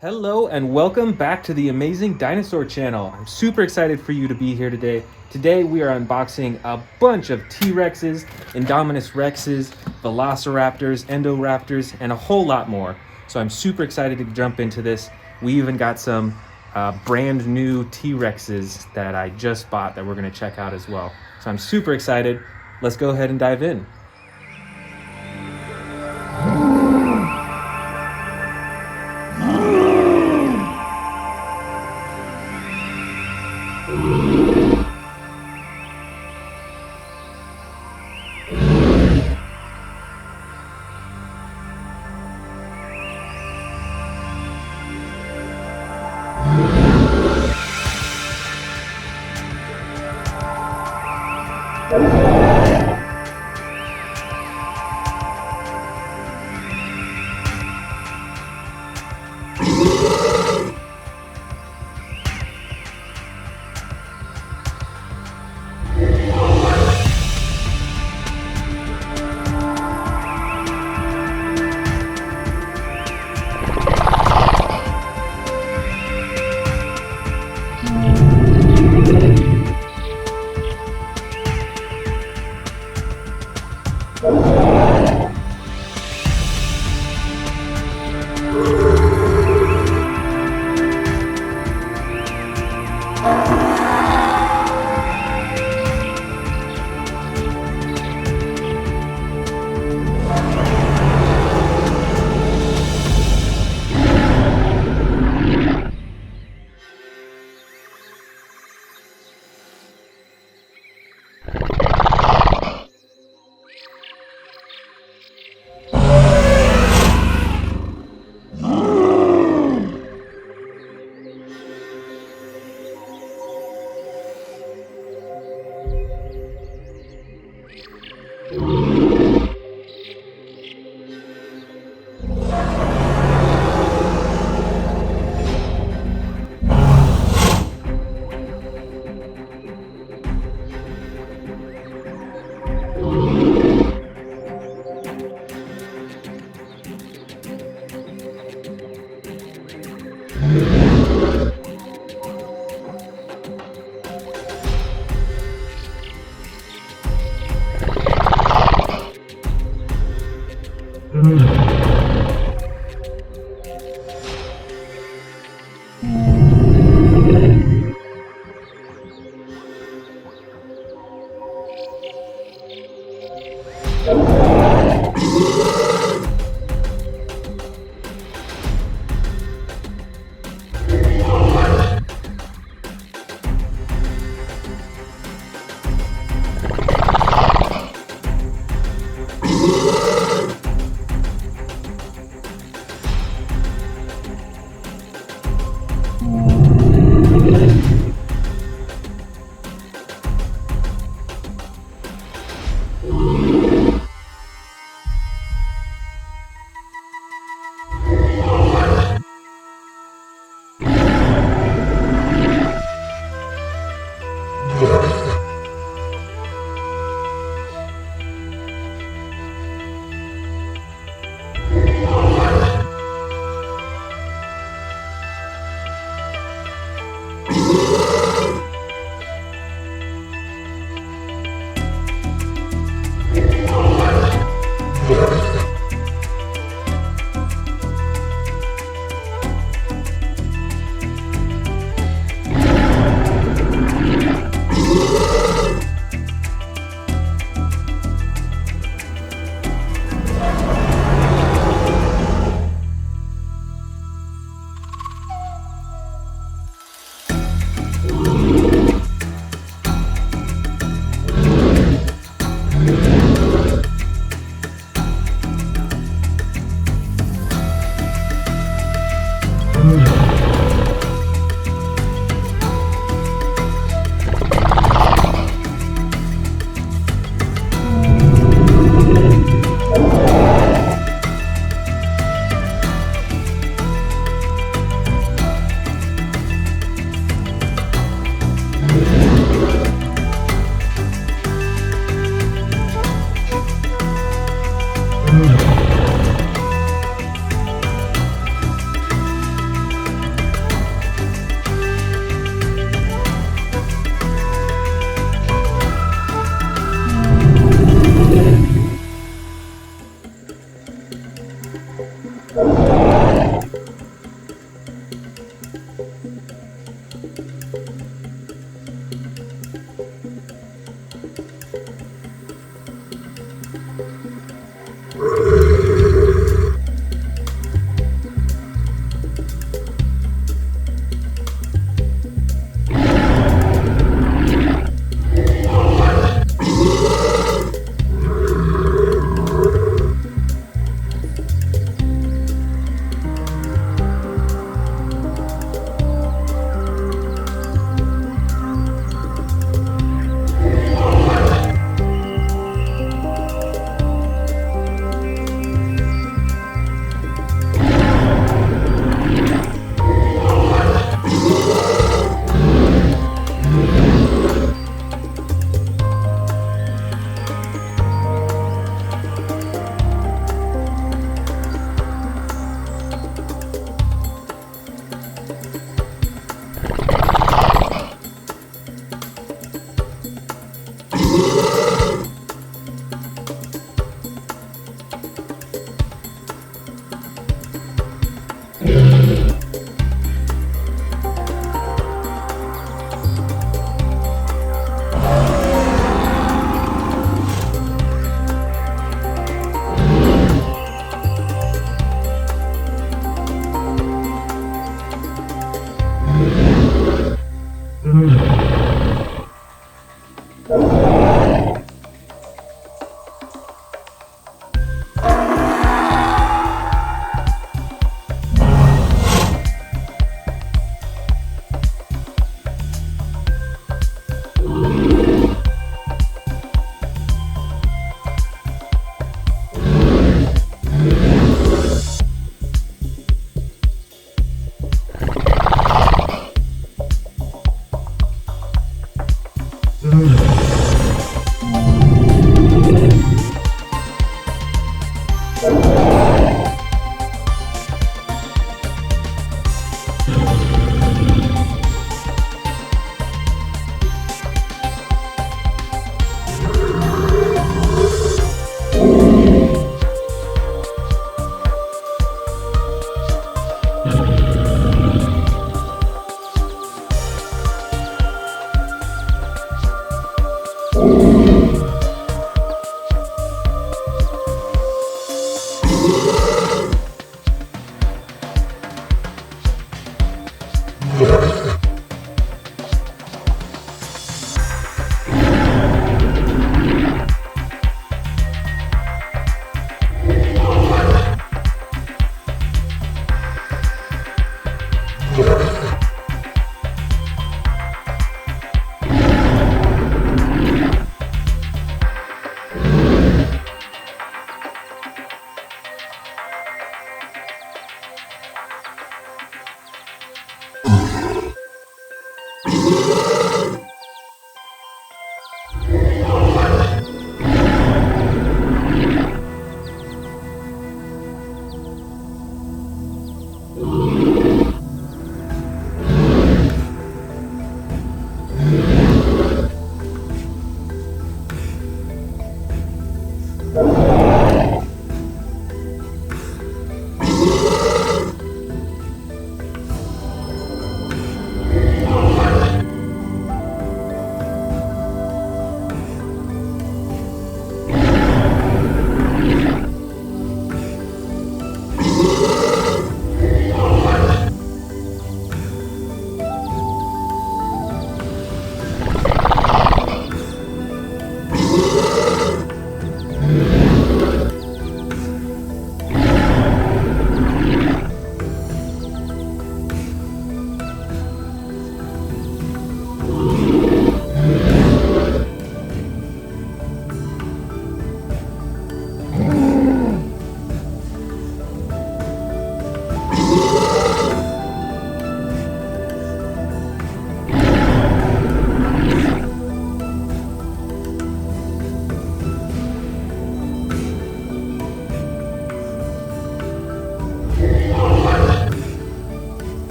Hello and welcome back to the amazing Dinosaur channel. I'm super excited for you to be here today. Today we are unboxing a bunch of T-Rexes, Indominus Rexes, Velociraptors, Endo Raptors, and a whole lot more. So I'm super excited to jump into this. We even got some brand new T-Rexes that I just bought that we're gonna check out as well. So I'm super excited. Let's go ahead and dive in.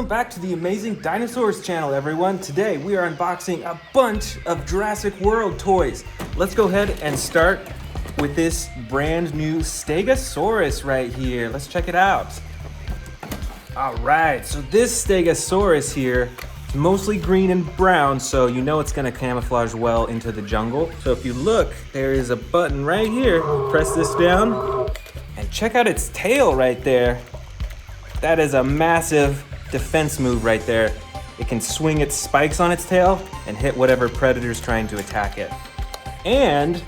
Back to the Amazing Dinosaurs channel, everyone. Today we are unboxing a bunch of Jurassic World toys. Let's go ahead and start with this brand new Stegosaurus right here. Let's check it out. All right, so this Stegosaurus here is mostly green and brown, so you know it's gonna camouflage well into the jungle. So if you look, there is a button right here. Press this down and check out its tail right there. That is a massive defense move right there. It can swing its spikes on its tail and hit whatever predator's trying to attack it. And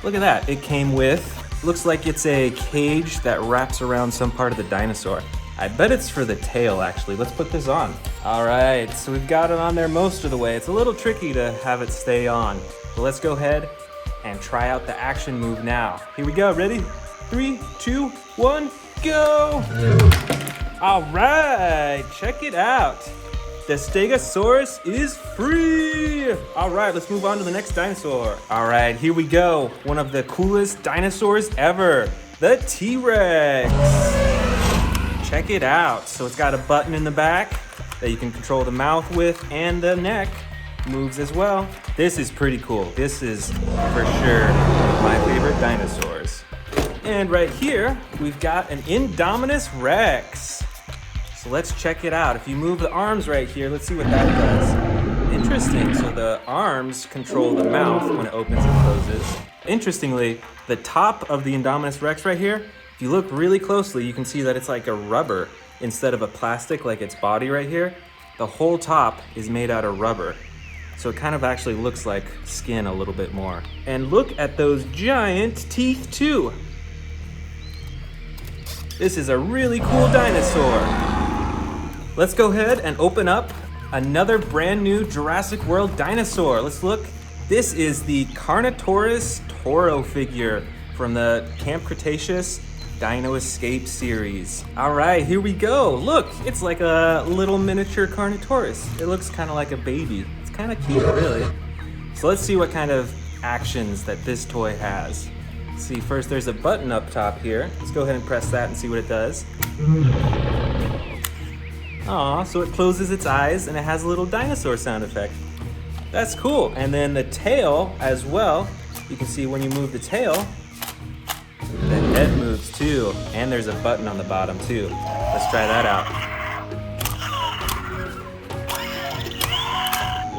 look at that, it came with, looks like it's a cage that wraps around some part of the dinosaur. I bet it's for the tail actually. Let's put this on. All right, so we've got it on there most of the way. It's a little tricky to have it stay on. So let's go ahead and try out the action move now. Here we go, ready? 3, 2, 1, go! All right, check it out. The Stegosaurus is free. All right, let's move on to the next dinosaur. All right, here we go. One of the coolest dinosaurs ever, the T-Rex. Check it out. So it's got a button in the back that you can control the mouth with, and the neck moves as well. This is pretty cool. This is for sure my favorite dinosaurs. And right here, we've got an Indominus Rex. So let's check it out. If you move the arms right here, let's see what that does. Interesting, so the arms control the mouth when it opens and closes. Interestingly, the top of the Indominus Rex right here, if you look really closely, you can see that it's like a rubber instead of a plastic like its body right here. The whole top is made out of rubber. So it kind of actually looks like skin a little bit more. And look at those giant teeth too. This is a really cool dinosaur. Let's go ahead and open up another brand new Jurassic World dinosaur. Let's look. This is the Carnotaurus Toro figure from the Camp Cretaceous Dino Escape series. All right, here we go. Look, it's like a little miniature Carnotaurus. It looks kind of like a baby. It's kind of cute, really. So let's see what kind of actions that this toy has. Let's see, first there's a button up top here. Let's go ahead and press that and see what it does. Aw, so it closes its eyes and it has a little dinosaur sound effect. That's cool. And then the tail as well. You can see when you move the tail, the head moves too. And there's a button on the bottom too. Let's try that out.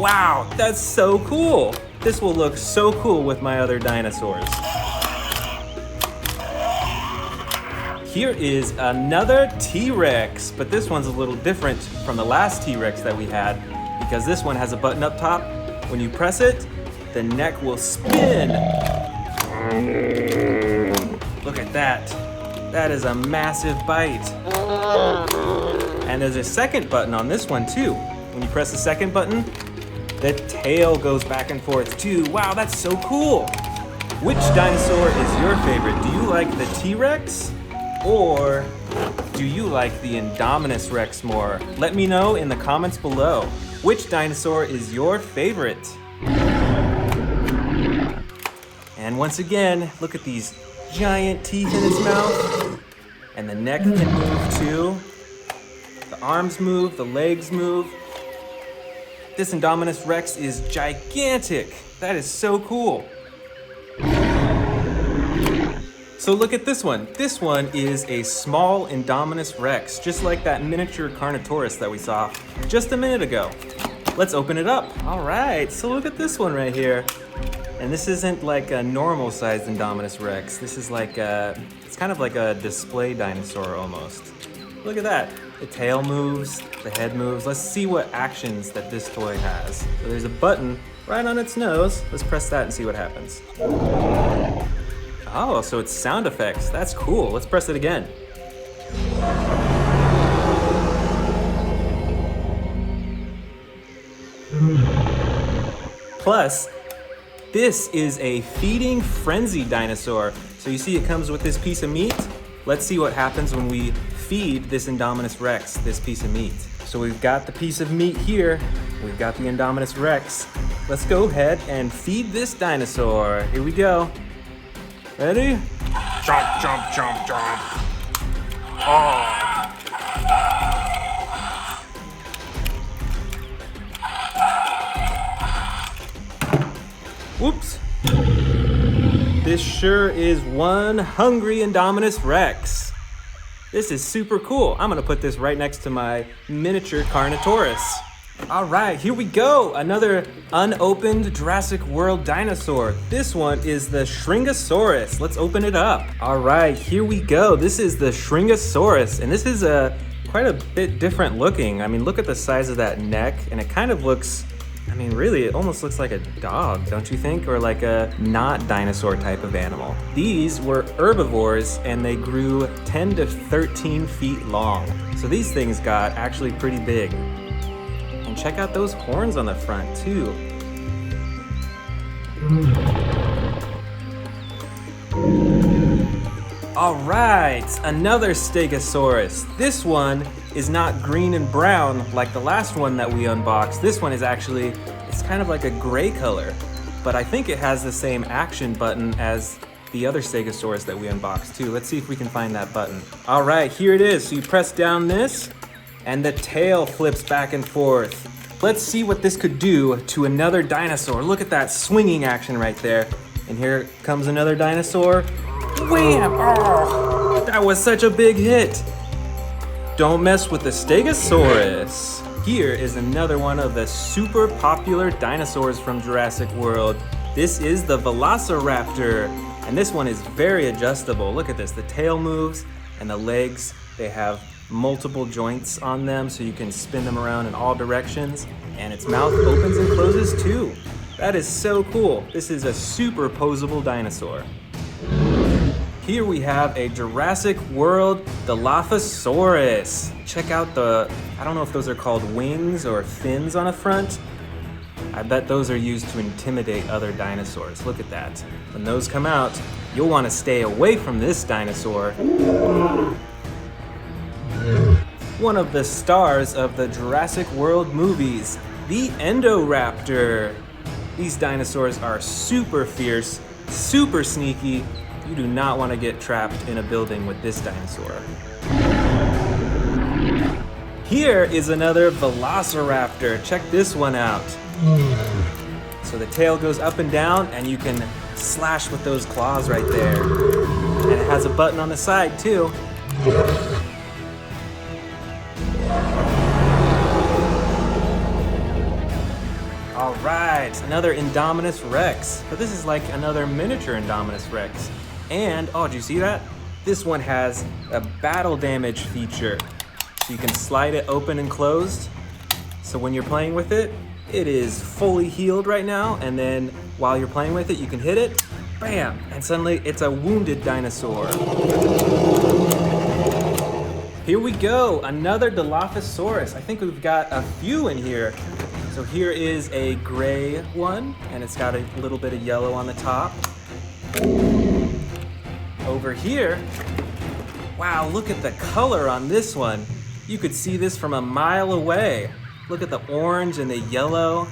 Wow, that's so cool. This will look so cool with my other dinosaurs. Here is another T-Rex, but this one's a little different from the last T-Rex that we had because this one has a button up top. When you press it, the neck will spin. Look at that. That is a massive bite. And there's a second button on this one too. When you press the second button, the tail goes back and forth too. Wow, that's so cool. Which dinosaur is your favorite? Do you like the T-Rex or do you like the Indominus Rex more? Let me know in the comments below. Which dinosaur is your favorite? And once again, look at these giant teeth in its mouth. And the neck can move too. The arms move, the legs move. This Indominus Rex is gigantic. That is so cool. So look at this one. This one is a small Indominus Rex, just like that miniature Carnotaurus that we saw just a minute ago. Let's open it up. All right, so look at this one right here. And this isn't like a normal sized Indominus Rex. This is like it's kind of like a display dinosaur almost. Look at that. The tail moves, the head moves. Let's see what actions that this toy has. So there's a button right on its nose. Let's press that and see what happens. Oh, so it's sound effects. That's cool. Let's press it again. Plus, this is a feeding frenzy dinosaur. So you see it comes with this piece of meat. Let's see what happens when we feed this Indominus Rex this piece of meat. So we've got the piece of meat here. We've got the Indominus Rex. Let's go ahead and feed this dinosaur. Here we go. Ready? Jump, jump, jump, jump. Oh. Whoops. This sure is one hungry Indominus Rex. This is super cool. I'm gonna put this right next to my miniature Carnotaurus. All right, here we go. Another unopened Jurassic World dinosaur. This one is the Shrink-Asaurus. Let's open it up. All right, here we go. This is the Shrink-Asaurus, and this is quite a bit different looking. I mean, look at the size of that neck, and it kind of looks, I mean, really, it almost looks like a dog, don't you think? Or like a not dinosaur type of animal. These were herbivores, and they grew 10 to 13 feet long. So these things got actually pretty big. And check out those horns on the front too. All right, another Stegosaurus. This one is not green and brown like the last one that we unboxed. This one is actually, it's kind of like a gray color, but I think it has the same action button as the other Stegosaurus that we unboxed too. Let's see if we can find that button. All right, here it is. So you press down this, and the tail flips back and forth. Let's see what this could do to another dinosaur. Look at that swinging action right there. And here comes another dinosaur. Wham! Oh, that was such a big hit. Don't mess with the Stegosaurus. Here is another one of the super popular dinosaurs from Jurassic World. This is the Velociraptor. And this one is very adjustable. Look at this, the tail moves and the legs, they have multiple joints on them so you can spin them around in all directions, and its mouth opens and closes too. That is so cool. This is a super posable dinosaur. Here we have a Jurassic World Dilophosaurus. Check out the, I don't know if those are called wings or fins on the front. I bet those are used to intimidate other dinosaurs. Look at that. When those come out, you'll want to stay away from this dinosaur. One of the stars of the Jurassic World movies, the Endo Raptor. These dinosaurs are super fierce, super sneaky. You do not want to get trapped in a building with this dinosaur. Here is another Velociraptor. Check this one out. So the tail goes up and down, and you can slash with those claws right there. And it has a button on the side too. All right, another Indominus Rex. But this is like another miniature Indominus Rex. And, oh, did you see that? This one has a battle damage feature. So you can slide it open and closed. So when you're playing with it, it is fully healed right now. And then while you're playing with it, you can hit it, bam, and suddenly it's a wounded dinosaur. Here we go, another Dilophosaurus. I think we've got a few in here. So here is a gray one, and it's got a little bit of yellow on the top. Over here, wow, look at the color on this one. You could see this from a mile away. Look at the orange and the yellow.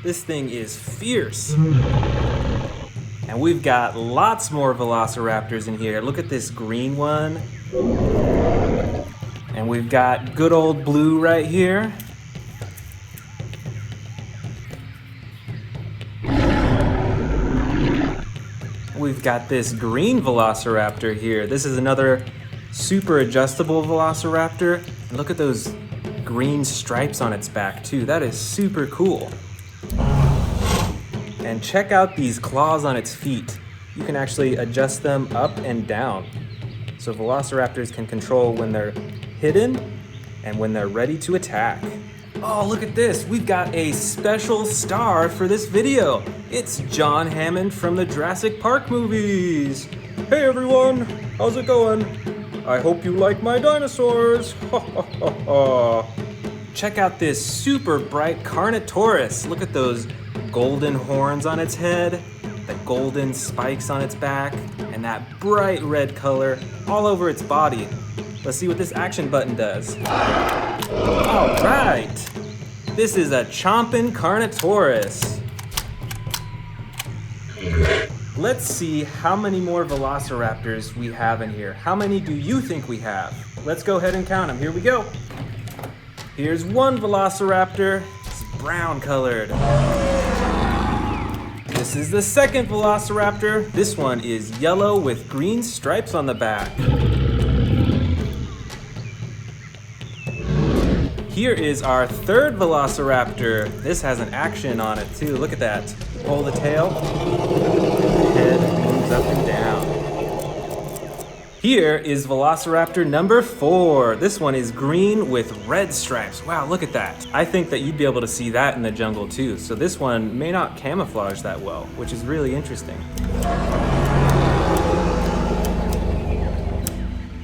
This thing is fierce. And we've got lots more Velociraptors in here. Look at this green one. And we've got good old blue right here. We've got this green Velociraptor here. This is another super adjustable Velociraptor. And look at those green stripes on its back too. That is super cool. And check out these claws on its feet. You can actually adjust them up and down. So Velociraptors can control when they're hidden and when they're ready to attack. Oh, look at this. We've got a special star for this video. It's Jon Hammond from the Jurassic Park movies. Hey everyone, how's it going? I hope you like my dinosaurs. Check out this super bright Carnotaurus. Look at those golden horns on its head, the golden spikes on its back, and that bright red color all over its body. Let's see what this action button does. All right, this is a chomping Carnotaurus. Let's see how many more Velociraptors we have in here. How many do you think we have? Let's go ahead and count them. Here we go. Here's one Velociraptor. It's brown colored. This is the second Velociraptor. This one is yellow with green stripes on the back. Here is our third Velociraptor. This has an action on it too. Look at that. Pull the tail, the head moves up and down. Here is Velociraptor number 4. This one is green with red stripes. Wow, look at that. I think that you'd be able to see that in the jungle too. So this one may not camouflage that well, which is really interesting.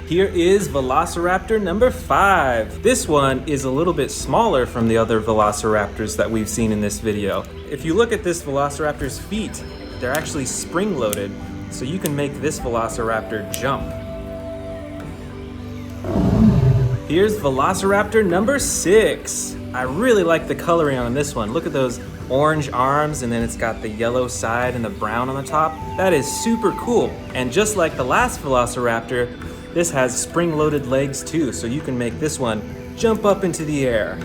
Here is Velociraptor number 5. This one is a little bit smaller from the other Velociraptors that we've seen in this video. If you look at this Velociraptor's feet, they're actually spring-loaded, so you can make this Velociraptor jump. Here's Velociraptor number 6. I really like the coloring on this one. Look at those orange arms, and then it's got the yellow side and the brown on the top. That is super cool. And just like the last Velociraptor, this has spring-loaded legs too, so you can make this one jump up into the air.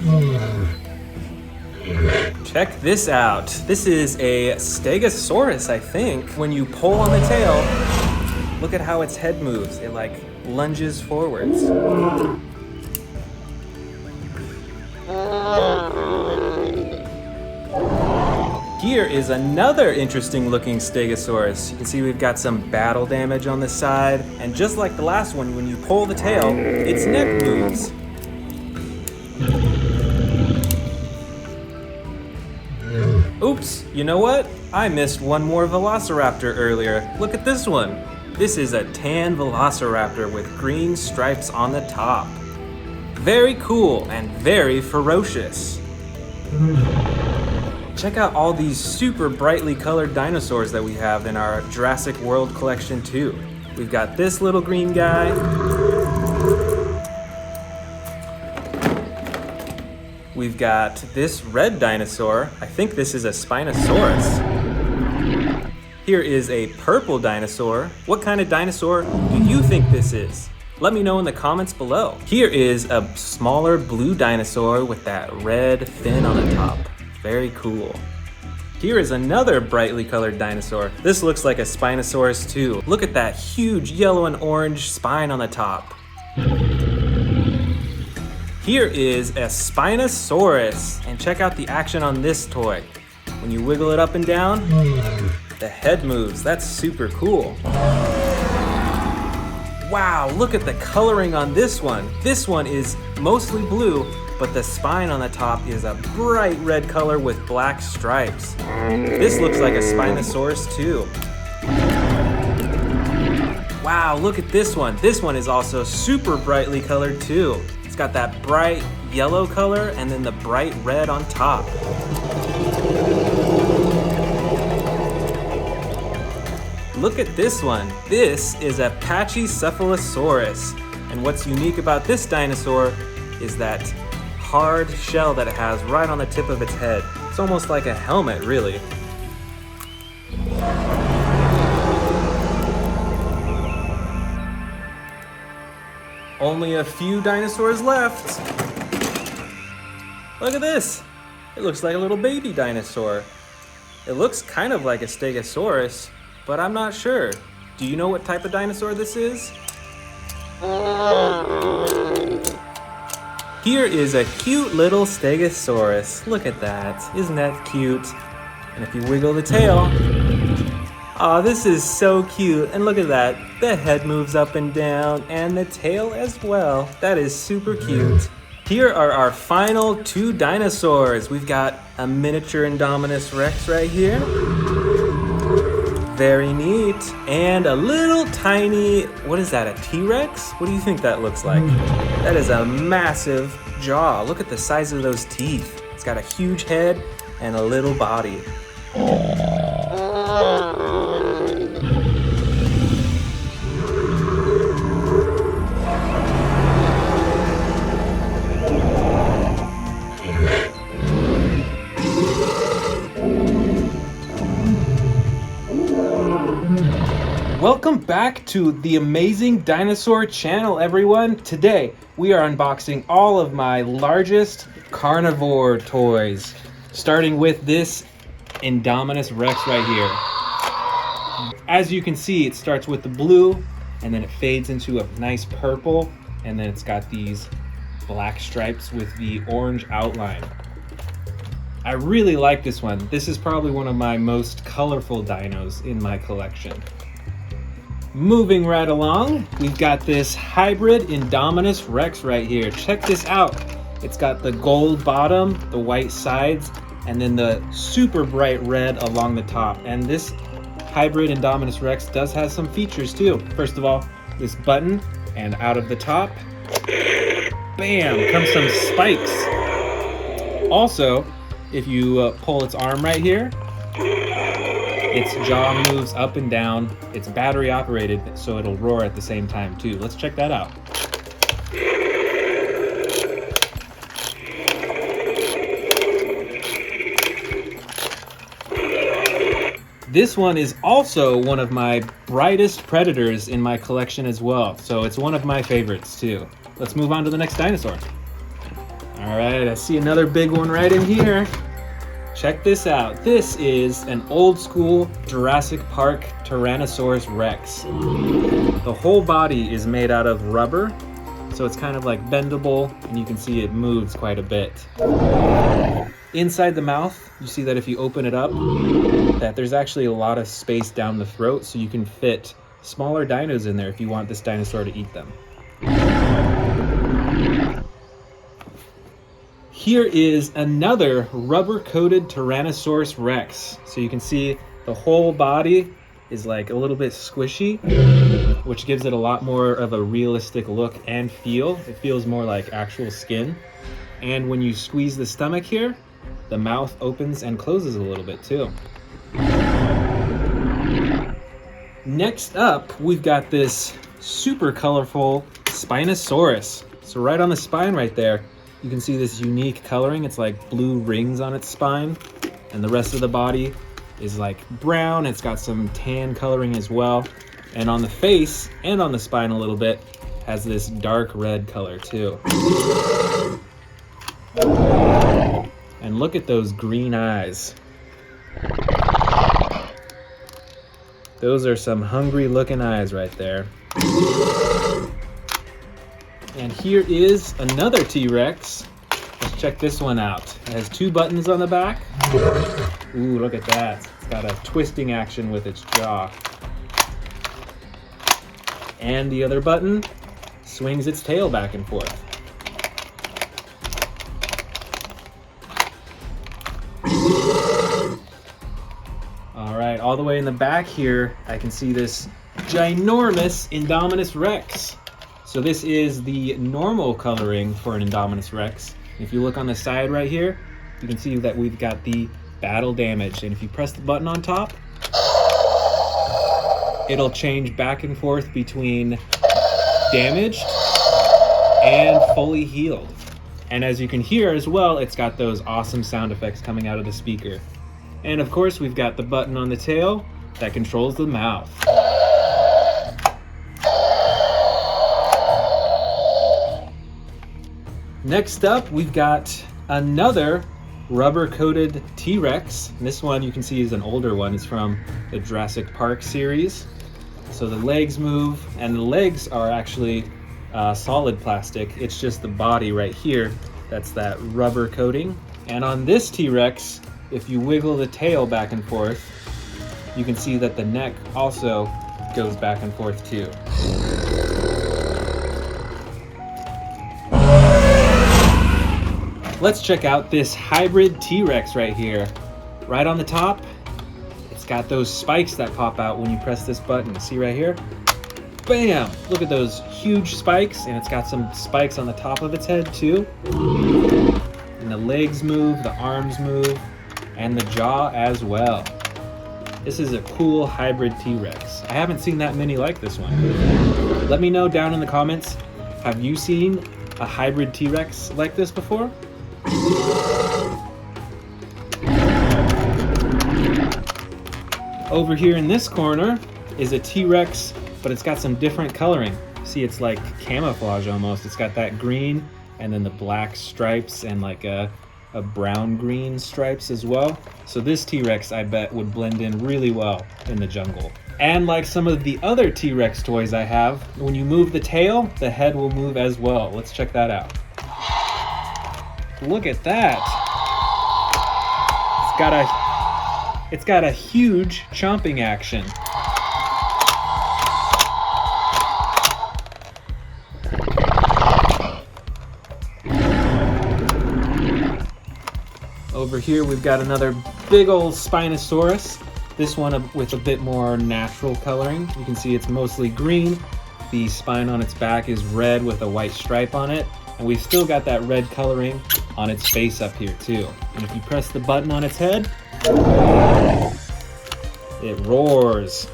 Check this out. This is a Stegosaurus, I think. When you pull on the tail, look at how its head moves. It like lunges forwards. Here is another interesting looking Stegosaurus. You can see we've got some battle damage on the side, and just like the last one, when you pull the tail, its neck moves. Oops, you know what? I missed one more Velociraptor earlier. Look at this one. This is a tan Velociraptor with green stripes on the top. Very cool and very ferocious. Check out all these super brightly colored dinosaurs that we have in our Jurassic World collection too. We've got this little green guy. We've got this red dinosaur. I think this is a Spinosaurus. Here is a purple dinosaur. What kind of dinosaur do you think this is? Let me know in the comments below. Here is a smaller blue dinosaur with that red fin on the top. Very cool. Here is another brightly colored dinosaur. This looks like a Spinosaurus too. Look at that huge yellow and orange spine on the top. Here is a Spinosaurus. And check out the action on this toy. When you wiggle it up and down, the head moves. That's super cool. Wow, look at the coloring on this one. This one is mostly blue, but the spine on the top is a bright red color with black stripes. This looks like a Spinosaurus too. Wow, Wow, look at this one. This one is also super brightly colored too. It's got that bright yellow color and then the bright red on top. Look at this one. This is Apache Cephalosaurus. And what's unique about this dinosaur is that hard shell that it has right on the tip of its head. It's almost like a helmet, really. Only a few dinosaurs left. Look at this. It looks like a little baby dinosaur. It looks kind of like a Stegosaurus, but I'm not sure. Do you know what type of dinosaur this is? Here is a cute little Stegosaurus. Look at that. Isn't that cute? And if you wiggle the tail, aw, this is so cute. And look at that. The head moves up and down and the tail as well. That is super cute. Here are our final two dinosaurs. We've got a miniature Indominus Rex right here. Very neat. And a little tiny, what is that, a T-Rex? What do you think that looks like? That is a massive jaw. Look at the size of those teeth. It's got a huge head and a little body. Welcome back to the Amazing Dinosaur channel, everyone. Today, we are unboxing all of my largest carnivore toys, starting with this Indominus Rex right here. As you can see, it starts with the blue, and then it fades into a nice purple, and then it's got these black stripes with the orange outline. I really like this one. This is probably one of my most colorful dinos in my collection. Moving right along, we've got this hybrid Indominus Rex right here. Check this out. It's got the gold bottom, the white sides, and then the super bright red along the top. And this hybrid Indominus Rex does have some features too. First of all, this button, and out of the top, bam, comes some spikes. Also, if you pull its arm right here, its jaw moves up and down. It's battery operated, so it'll roar at the same time too. Let's check that out. This one is also one of my brightest predators in my collection as well, so it's one of my favorites too. Let's move on to the next dinosaur. All right, I see another big one right in here. Check this out. This is an old school Jurassic Park Tyrannosaurus Rex. The whole body is made out of rubber, so it's kind of like bendable, and you can see it moves quite a bit. Inside the mouth, you see that if you open it up, that there's actually a lot of space down the throat, so you can fit smaller dinos in there if you want this dinosaur to eat them. Here is another rubber-coated Tyrannosaurus Rex. So you can see the whole body is like a little bit squishy, which gives it a lot more of a realistic look and feel. It feels more like actual skin. And when you squeeze the stomach here, the mouth opens and closes a little bit too. Next up, we've got this super colorful Spinosaurus. So right on the spine right there, you can see this unique coloring. It's like blue rings on its spine, and the rest of the body is like brown. It's got some tan coloring as well. And on the face and on the spine a little bit, has this dark red color too. And look at those green eyes. Those are some hungry looking eyes right there. And here is another T-Rex. Let's check this one out. It has two buttons on the back. Ooh, look at that. It's got a twisting action with its jaw. And the other button swings its tail back and forth. All right, all the way in the back here, I can see this Ginormous Indominus Rex. So this is the normal coloring for an Indominus Rex. If you look on the side right here, you can see that we've got the battle damage. And if you press the button on top, it'll change back and forth between damaged and fully healed. And as you can hear as well, it's got those awesome sound effects coming out of the speaker. And of course, we've got the button on the tail that controls the mouth. Next up, we've got another rubber-coated T-Rex. This one you can see is an older one. It's from the Jurassic Park series. So the legs move, and the legs are actually solid plastic. It's just the body right here that's that rubber coating. And on this T-Rex, if you wiggle the tail back and forth, you can see that the neck also goes back and forth too. Let's check out this hybrid T-Rex right here. Right on the top, it's got those spikes that pop out when you press this button. See right here? Bam! Look at those huge spikes, and it's got some spikes on the top of its head too. And the legs move, the arms move, and the jaw as well. This is a cool hybrid T-Rex. I haven't seen that many like this one. Let me know down in the comments, have you seen a hybrid T-Rex like this before? Over here in this corner is a T-Rex, but it's got some different coloring. See, it's like camouflage almost. It's got that green and then the black stripes and like a brown-green stripes as well. So this T-Rex, I bet, would blend in really well in the jungle. And like some of the other T-Rex toys I have, when you move the tail, the head will move as well. Let's check that out. Look at that. It's got a huge chomping action. Over here we've got another big old Spinosaurus. This one with a bit more natural coloring. You can see it's mostly green. The spine on its back is red with a white stripe on it. And we've still got that red coloring on its face up here too. And if you press the button on its head, it roars.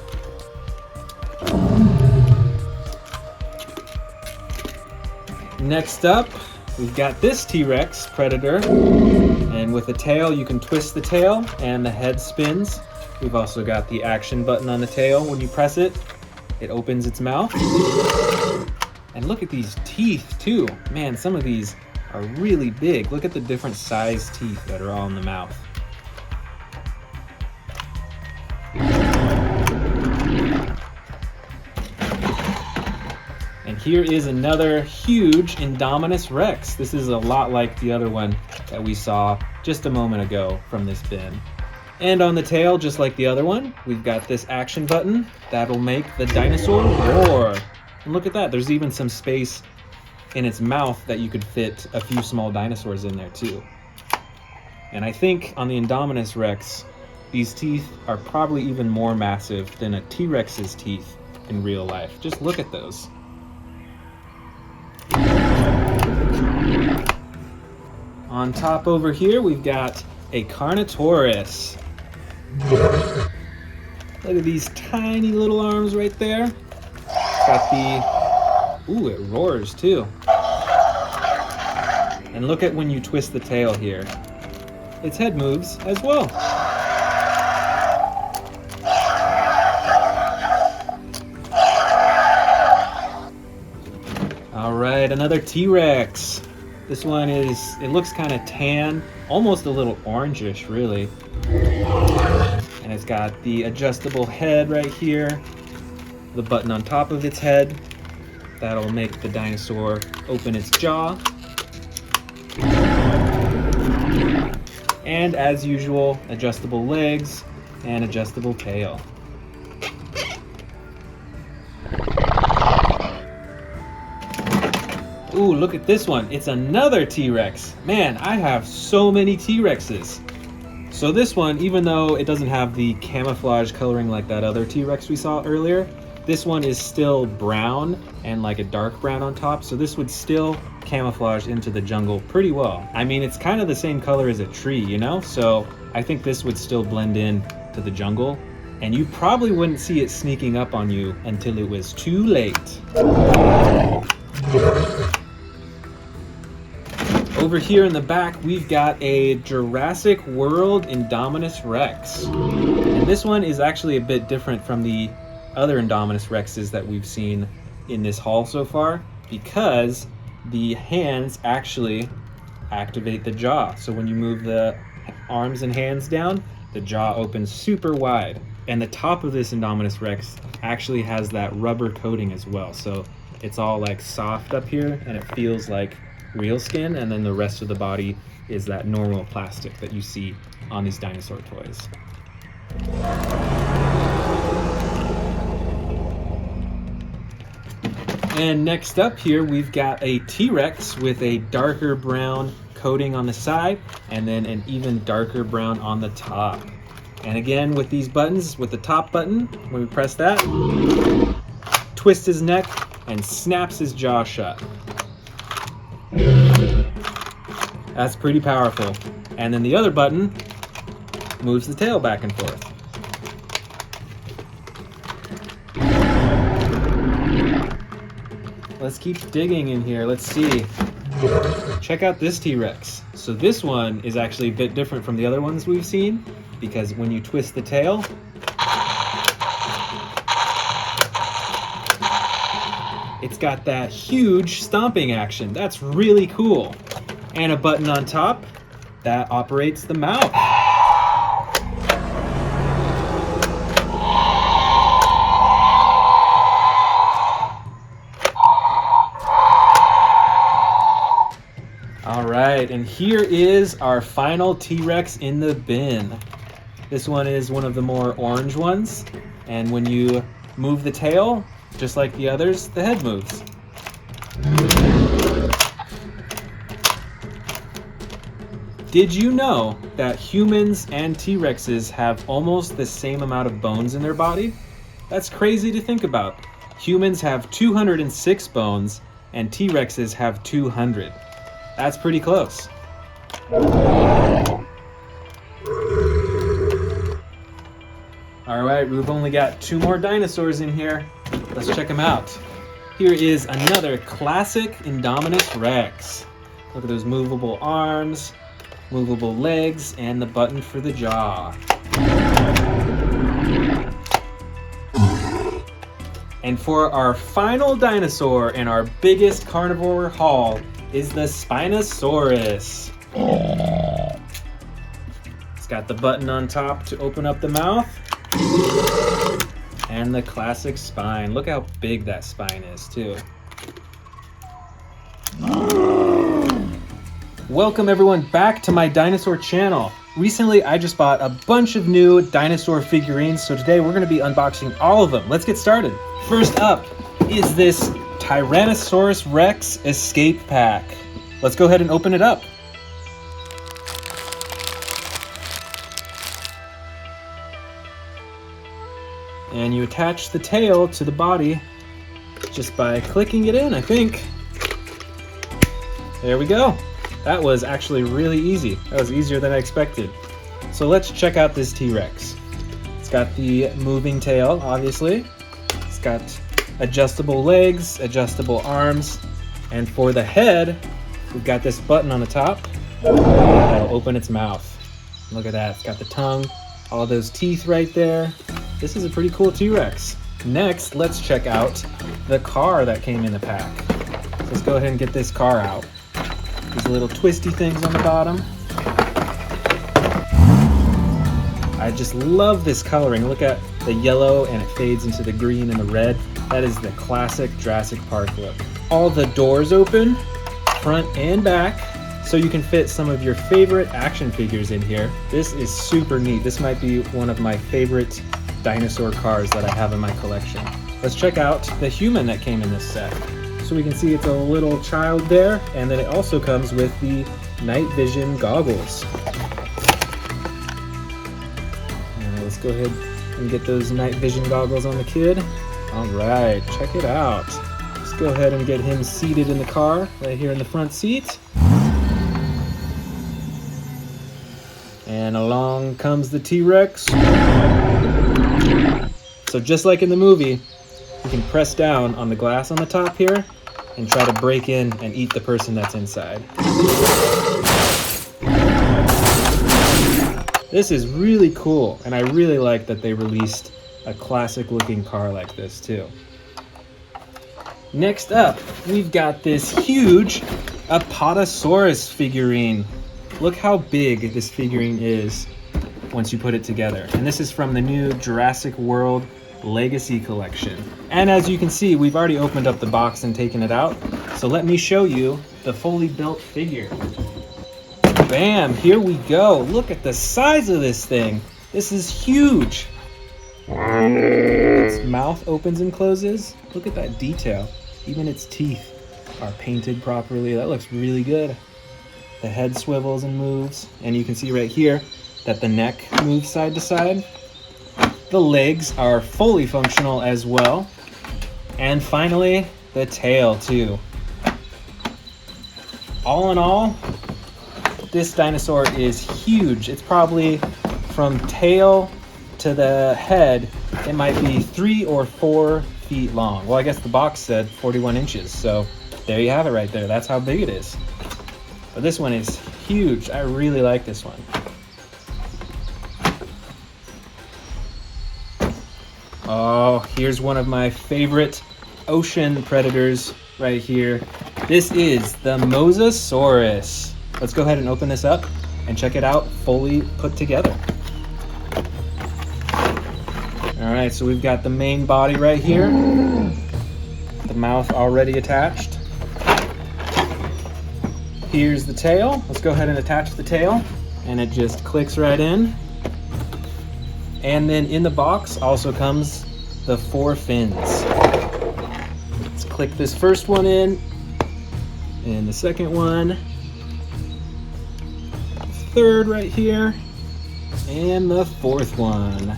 Next up, we've got this T-Rex Predator. And with the tail, you can twist the tail and the head spins. We've also got the action button on the tail. When you press it, it opens its mouth. And look at these teeth too. Man, some of these are really big. Look at the different size teeth that are all in the mouth. And here is another huge Indominus Rex. This is a lot like the other one that we saw just a moment ago from this bin. And on the tail, just like the other one, we've got this action button that'll make the dinosaur roar. And look at that, there's even some space in its mouth that you could fit a few small dinosaurs in there too. And I think on the Indominus Rex, these teeth are probably even more massive than a T-Rex's teeth in real life. Just look at those. On top over here, we've got a Carnotaurus. Look at these tiny little arms right there. Got the, ooh, it roars too. And look at when you twist the tail here. Its head moves as well. All right, another T-Rex. This one is, it looks kind of tan, almost a little orangish really. And it's got the adjustable head right here. The button on top of its head. That'll make the dinosaur open its jaw. And as usual, adjustable legs and adjustable tail. Ooh, look at this one. It's another T-Rex. Man, I have so many T-Rexes. So this one, even though it doesn't have the camouflage coloring like that other T-Rex we saw earlier, This one is still brown and like a dark brown on top, so this would still camouflage into the jungle pretty well. I mean, it's kind of the same color as a tree, you know? So I think this would still blend in to the jungle, and you probably wouldn't see it sneaking up on you until it was too late. Over here in the back, we've got a Jurassic World Indominus Rex. And this one is actually a bit different from the other Indominus Rexes that we've seen in this haul so far, because the hands actually activate the jaw. So when you move the arms and hands down, the jaw opens super wide. And the top of this Indominus Rex actually has that rubber coating as well. So it's all like soft up here and it feels like real skin, and then the rest of the body is that normal plastic that you see on these dinosaur toys. And next up here, we've got a T-Rex with a darker brown coating on the side and then an even darker brown on the top. And again, with these buttons, with the top button, when we press that, twist his neck and snaps his jaw shut. That's pretty powerful. And then the other button moves the tail back and forth. Let's keep digging in here. Let's see. Check out this T-Rex. So this one is actually a bit different from the other ones we've seen, because when you twist the tail, it's got that huge stomping action. That's really cool. And a button on top that operates the mouth. All right, and here is our final T-Rex in the bin. This one is one of the more orange ones, and when you move the tail, just like the others, the head moves. Did you know that humans and T-Rexes have almost the same amount of bones in their body? That's crazy to think about. Humans have 206 bones, and T-Rexes have 200. That's pretty close. All right, we've only got 2 more dinosaurs in here. Let's check them out. Here is another classic Indominus Rex. Look at those movable arms, movable legs, and the button for the jaw. And for our final dinosaur in our biggest carnivore haul is the Spinosaurus. It's got the button on top to open up the mouth, and the classic spine. Look how big that spine is too. Welcome everyone back to my dinosaur channel. Recently I just bought a bunch of new dinosaur figurines, so today we're going to be unboxing all of them. Let's get started. First up is this Tyrannosaurus Rex Escape Pack. Let's go ahead and open it up. And you attach the tail to the body just by clicking it in, I think. There we go. That was actually really easy. That was easier than I expected. So let's check out this T-Rex. It's got the moving tail, obviously. It's got adjustable legs, adjustable arms, and for the head, we've got this button on the top that'll open its mouth. Look at that, it's got the tongue, all those teeth right there. This is a pretty cool T-Rex. Next, let's check out the car that came in the pack. So let's go ahead and get this car out. These little twisty things on the bottom. I just love this coloring. Look at the yellow and it fades into the green and the red. That is the classic Jurassic Park look. All the doors open, front and back, so you can fit some of your favorite action figures in here. This is super neat. This might be one of my favorite dinosaur cars that I have in my collection. Let's check out the human that came in this set. So we can see it's a little child there, and then it also comes with the night vision goggles. Let's go ahead and get those night vision goggles on the kid. All right, check it out. Let's go ahead and get him seated in the car, right here in the front seat. And along comes the T-Rex. So just like in the movie, you can press down on the glass on the top here and try to break in and eat the person that's inside. This is really cool, and I really like that they released a classic looking car like this too. Next up, we've got this huge Apotasaurus figurine. Look how big this figurine is once you put it together. And this is from the new Jurassic World Legacy Collection. And as you can see, we've already opened up the box and taken it out. So let me show you the fully built figure. Bam, here we go. Look at the size of this thing. This is huge. Its mouth opens and closes. Look at that detail. Even its teeth are painted properly. That looks really good. The head swivels and moves. And you can see right here that the neck moves side to side. The legs are fully functional as well. And finally, the tail too. All in all, this dinosaur is huge. It's probably from tail to the head, it might be 3 or 4 feet long. Well, I guess the box said 41 inches, so there you have it right there. That's how big it is. But this one is huge. I really like this one. Oh, here's one of my favorite ocean predators right here. This is the Mosasaurus. Let's go ahead and open this up and check it out fully put together. All right, so we've got the main body right here. The mouth already attached. Here's the tail. Let's go ahead and attach the tail, and it just clicks right in. And then in the box also comes the 4 fins. Let's click this first one in, and the second one, third right here, and the 4th one.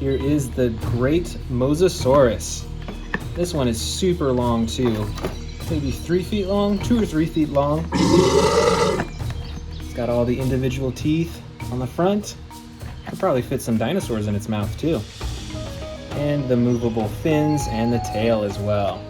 Here is the great Mosasaurus. This one is super long too. Maybe 3 feet long, 2 or 3 feet long. It's got all the individual teeth on the front. Could probably fit some dinosaurs in its mouth too. And the movable fins and the tail as well.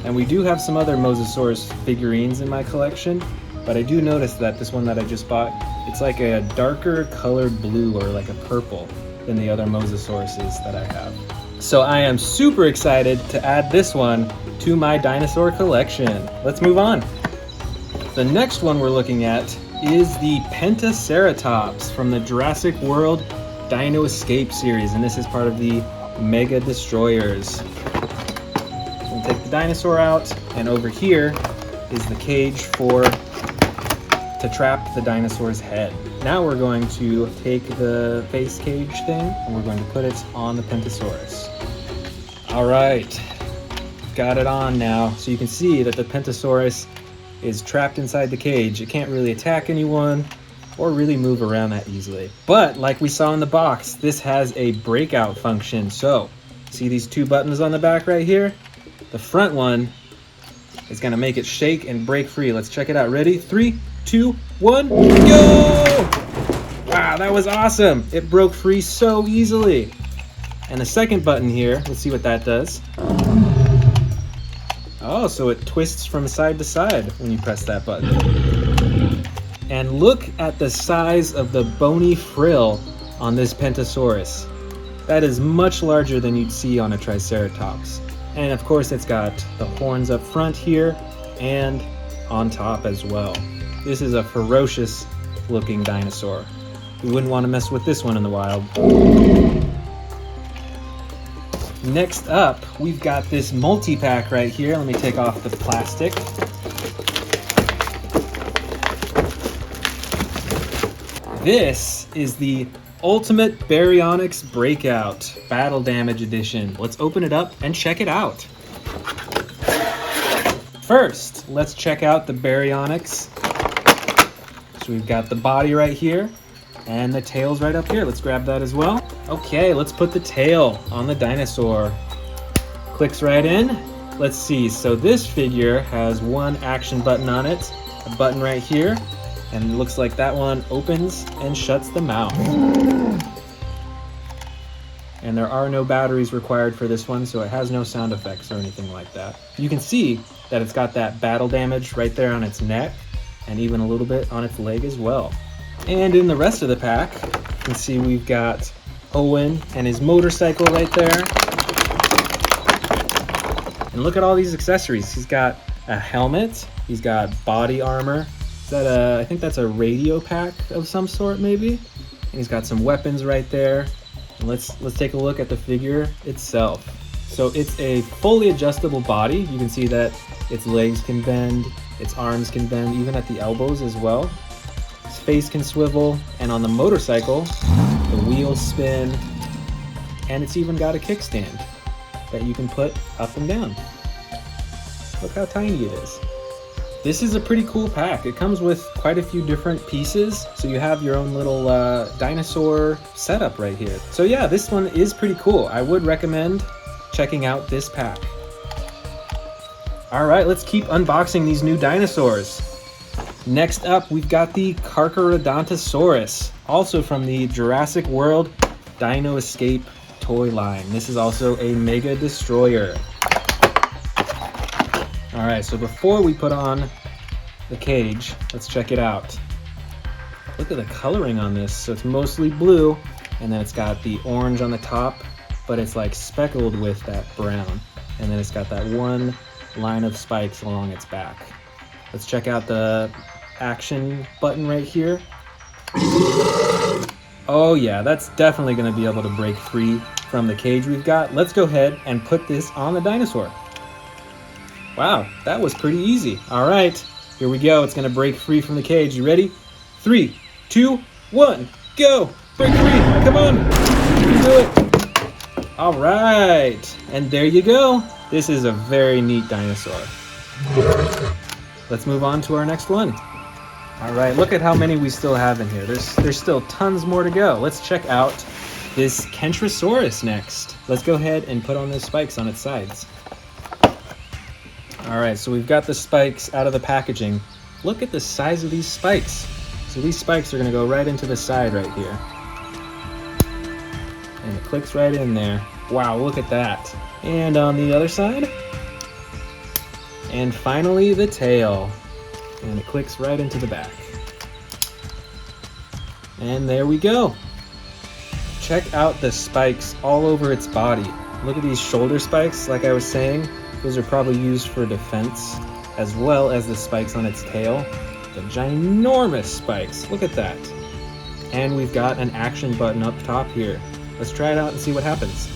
And we do have some other Mosasaurus figurines in my collection, but I do notice that this one that I just bought, it's like a darker colored blue or like a purple than the other Mosasauruses that I have. So I am super excited to add this one to my dinosaur collection. Let's move on. The next one we're looking at is the Pentaceratops from the Jurassic World Dino Escape series, and this is part of the Mega Destroyers. We'll take the dinosaur out, and over here is the cage to trap the dinosaur's head. Now we're going to take the face cage thing and we're going to put it on the Pentasaurus. All right, got it on now. So you can see that the Pentasaurus is trapped inside the cage. It can't really attack anyone or really move around that easily. But like we saw in the box, this has a breakout function. So see these 2 buttons on the back right here? The front one is gonna make it shake and break free. Let's check it out. Ready? 3, 2, 1, go! Wow, that was awesome. It broke free so easily. And the second button here, let's see what that does. Oh, so it twists from side to side when you press that button. And look at the size of the bony frill on this Pentasaurus. That is much larger than you'd see on a Triceratops. And of course it's got the horns up front here and on top as well. This is a ferocious looking dinosaur. We wouldn't want to mess with this one in the wild. Next up, we've got this multi-pack right here. Let me take off the plastic. This is the Ultimate Baryonyx Breakout Battle Damage Edition. Let's open it up and check it out. First, let's check out the Baryonyx. So we've got the body right here. And the tail's right up here. Let's grab that as well. Okay, let's put the tail on the dinosaur. Clicks right in. Let's see, so this figure has one action button on it, a button right here, and it looks like that one opens and shuts the mouth. And there are no batteries required for this one, so it has no sound effects or anything like that. You can see that it's got that battle damage right there on its neck, and even a little bit on its leg as well. And in the rest of the pack, you can see we've got Owen and his motorcycle right there. And look at all these accessories. He's got a helmet, he's got body armor. Is that I think that's a radio pack of some sort maybe? And he's got some weapons right there. And let's take a look at the figure itself. So it's a fully adjustable body. You can see that its legs can bend, its arms can bend, even at the elbows as well. Its face can swivel, and on the motorcycle, the wheels spin, and it's even got a kickstand that you can put up and down. Look how tiny it is. This is a pretty cool pack. It comes with quite a few different pieces, so you have your own little dinosaur setup right here. So yeah, this one is pretty cool. I would recommend checking out this pack. All right, let's keep unboxing these new dinosaurs. Next up, we've got the Carnotaurus, also from the Jurassic World Dino Escape toy line. This is also a Mega Destroyer. All right, so before we put on the cage, let's check it out. Look at the coloring on this. So it's mostly blue, and then it's got the orange on the top, but it's like speckled with that brown. And then it's got that one line of spikes along its back. Let's check out the action button right here. Oh yeah, that's definitely gonna be able to break free from the cage we've got. Let's go ahead and put this on the dinosaur. Wow, that was pretty easy. All right, here we go. It's gonna break free from the cage. You ready? 3, 2, 1, go! Break free, come on, you can do it. All right, and there you go. This is a very neat dinosaur. Let's move on to our next one. All right, look at how many we still have in here. There's still tons more to go. Let's check out this Kentrosaurus next. Let's go ahead and put on those spikes on its sides. All right, so we've got the spikes out of the packaging. Look at the size of these spikes. So these spikes are gonna go right into the side right here. And it clicks right in there. Wow, look at that. And on the other side. And finally, the tail. And it clicks right into the back. And there we go. Check out the spikes all over its body. Look at these shoulder spikes, like I was saying. Those are probably used for defense, as well as the spikes on its tail. The ginormous spikes, look at that. And we've got an action button up top here. Let's try it out and see what happens.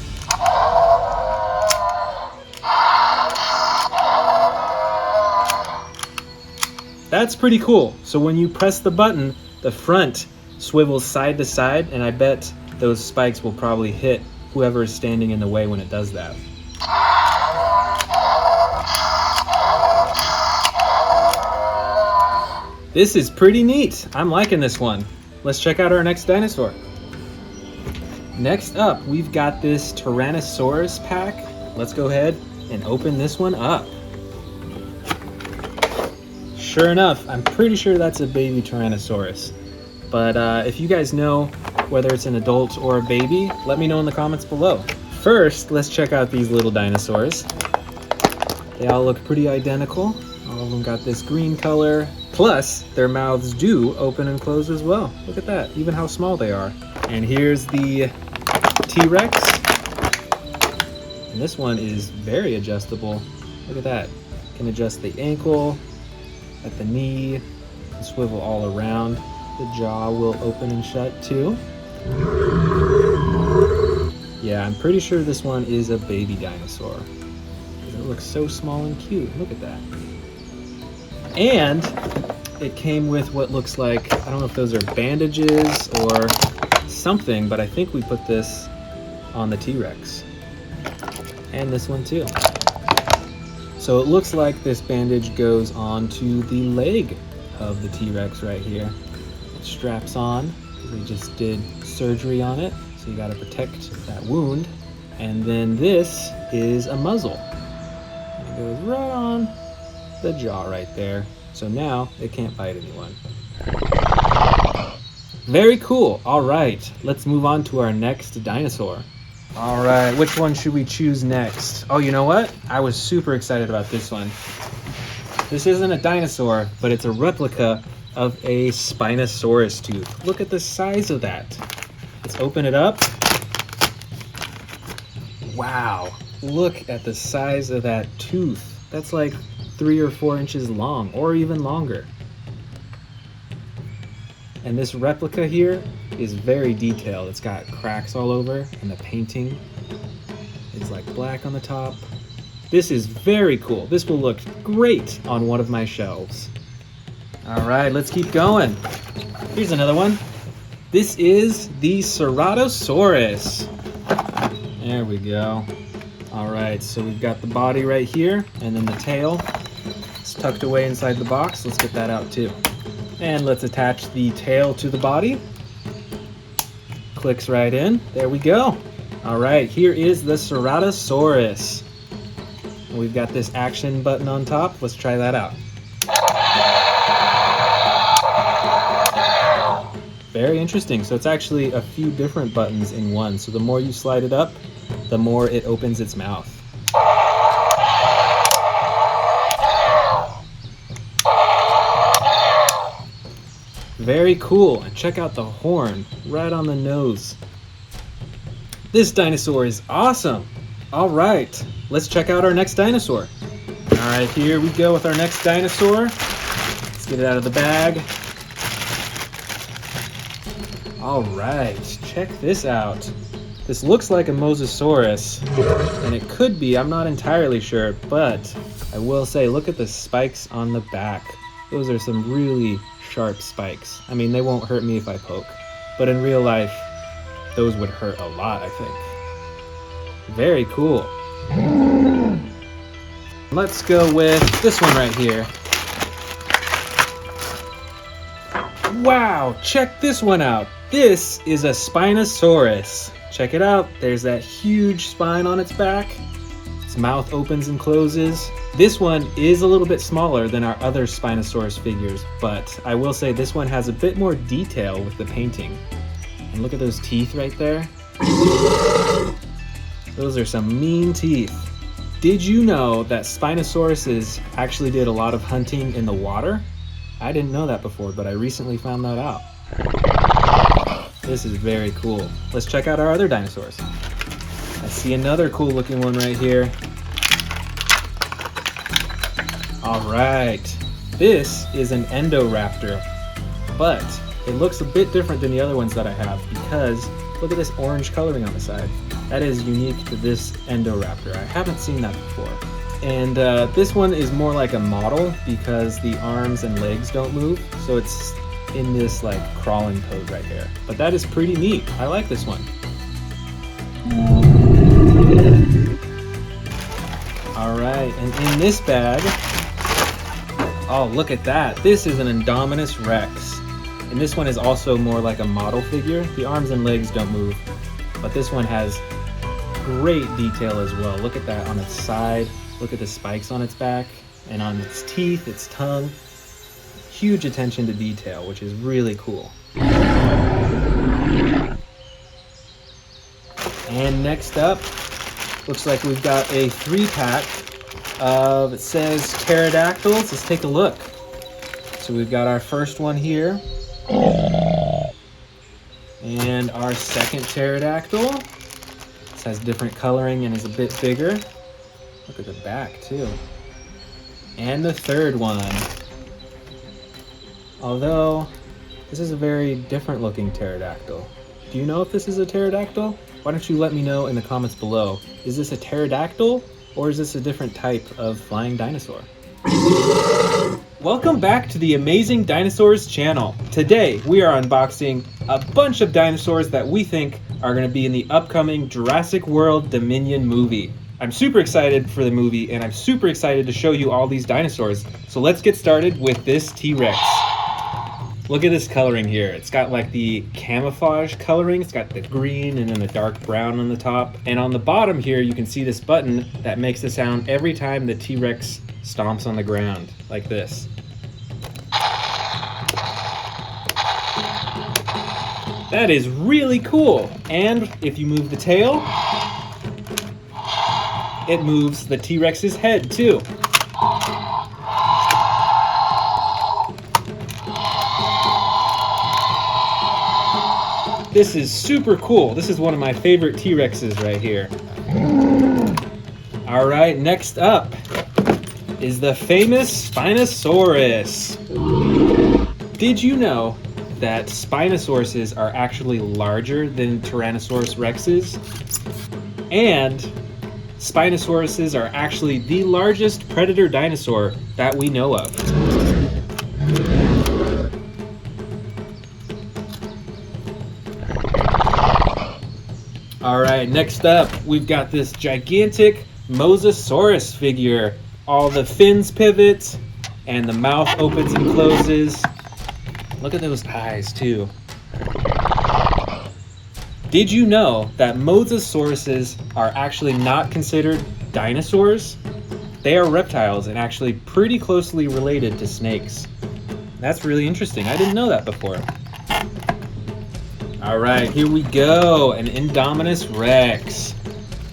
That's pretty cool. So when you press the button, the front swivels side to side, and I bet those spikes will probably hit whoever is standing in the way when it does that. This is pretty neat. I'm liking this one. Let's check out our next dinosaur. Next up, we've got this Tyrannosaurus pack. Let's go ahead and open this one up. Sure enough, I'm pretty sure that's a baby Tyrannosaurus. But if you guys know whether it's an adult or a baby, let me know in the comments below. First, let's check out these little dinosaurs. They all look pretty identical. All of them got this green color. Plus, their mouths do open and close as well. Look at that, even how small they are. And here's the T-Rex. And this one is very adjustable. Look at that. Can adjust the ankle, at the knee, and swivel all around. The jaw will open and shut too. Yeah, I'm pretty sure this one is a baby dinosaur. It looks so small and cute. Look at that. And it came with what looks like, I don't know if those are bandages or something, but I think we put this on the T-Rex. And this one too. So it looks like this bandage goes onto the leg of the T-Rex right here. It straps on We just did surgery on it, so you gotta protect that wound. And then this is a muzzle. And it goes right on the jaw right there. So now it can't bite anyone. Very cool. All right, let's move on to our next dinosaur. All right, which one should we choose next? Oh, you know what? I was super excited about this one. This isn't a dinosaur, but it's a replica of a Spinosaurus tooth. Look at the size of that. Let's open it up. Wow, look at the size of that tooth. That's like 3 or 4 inches long, or even longer. And this replica here is very detailed. It's got cracks all over, and the painting is like black on the top. This is very cool. This will look great on one of my shelves. All right, let's keep going. Here's another one. This is the Ceratosaurus. There we go. All right, so we've got the body right here, and then the tail. It's tucked away inside the box. Let's get that out too. And let's attach the tail to the body. Clicks right in. There we go. All right, here is the Ceratosaurus. We've got this action button on top. Let's try that out. Very interesting. So it's actually a few different buttons in one. So the more you slide it up, the more it opens its mouth. Very cool. And check out the horn right on the nose. This dinosaur is awesome. All right, let's check out our next dinosaur. All right, here we go with our next dinosaur. Let's get it out of the bag. All right, check this out. This looks like a Mosasaurus, and it could be, I'm not entirely sure, but I will say, look at the spikes on the back. Those are some really sharp spikes. I mean, they won't hurt me if I poke, but in real life, those would hurt a lot, I think. Very cool. Let's go with this one right here. Wow, check this one out. This is a Spinosaurus. Check it out. There's that huge spine on its back. Its mouth opens and closes. This one is a little bit smaller than our other Spinosaurus figures, but I will say this one has a bit more detail with the painting. And look at those teeth right there. Those are some mean teeth. Did you know that Spinosauruses actually did a lot of hunting in the water? I didn't know that before, but I recently found that out. This is very cool. Let's check out our other dinosaurs. I see another cool looking one right here. All right, this is an Endo Raptor, but it looks a bit different than the other ones that I have because look at this orange coloring on the side. That is unique to this Endo Raptor. I haven't seen that before. And this one is more like a model because the arms and legs don't move, so it's in this like crawling pose right here. But that is pretty neat. I like this one. All right, and in this bag, oh, look at that. This is an Indominus Rex. And this one is also more like a model figure. The arms and legs don't move, but this one has great detail as well. Look at that on its side. Look at the spikes on its back and on its teeth, its tongue. Huge attention to detail, which is really cool. And next up, looks like we've got a 3-pack of, it says pterodactyls. Let's take a look. So we've got our first one here. And our second pterodactyl. This has different coloring and is a bit bigger. Look at the back too. And the third one. Although, this is a very different looking pterodactyl. Do you know if this is a pterodactyl? Why don't you let me know in the comments below. Is this a pterodactyl or is this a different type of flying dinosaur? Welcome back to the Amazing Dinosaurs channel. Today we are unboxing a bunch of dinosaurs that we think are going to be in the upcoming Jurassic World Dominion movie. I'm super excited for the movie and I'm super excited to show you all these dinosaurs. So let's get started with this T-Rex. Look at this coloring here. It's got like the camouflage coloring. It's got the green and then the dark brown on the top. And on the bottom here, you can see this button that makes the sound every time the T-Rex stomps on the ground, like this. That is really cool. And if you move the tail, it moves the T-Rex's head too. This is super cool. This is one of my favorite T-Rexes right here. All right, next up is the famous Spinosaurus. Did you know that Spinosauruses are actually larger than Tyrannosaurus Rexes? And Spinosauruses are actually the largest predator dinosaur that we know of. All right, next up, we've got this gigantic Mosasaurus figure. All the fins pivot, and the mouth opens and closes. Look at those eyes, too. Did you know that Mosasauruses are actually not considered dinosaurs? They are reptiles and actually pretty closely related to snakes. That's really interesting. I didn't know that before. All right, here we go, an Indominus Rex.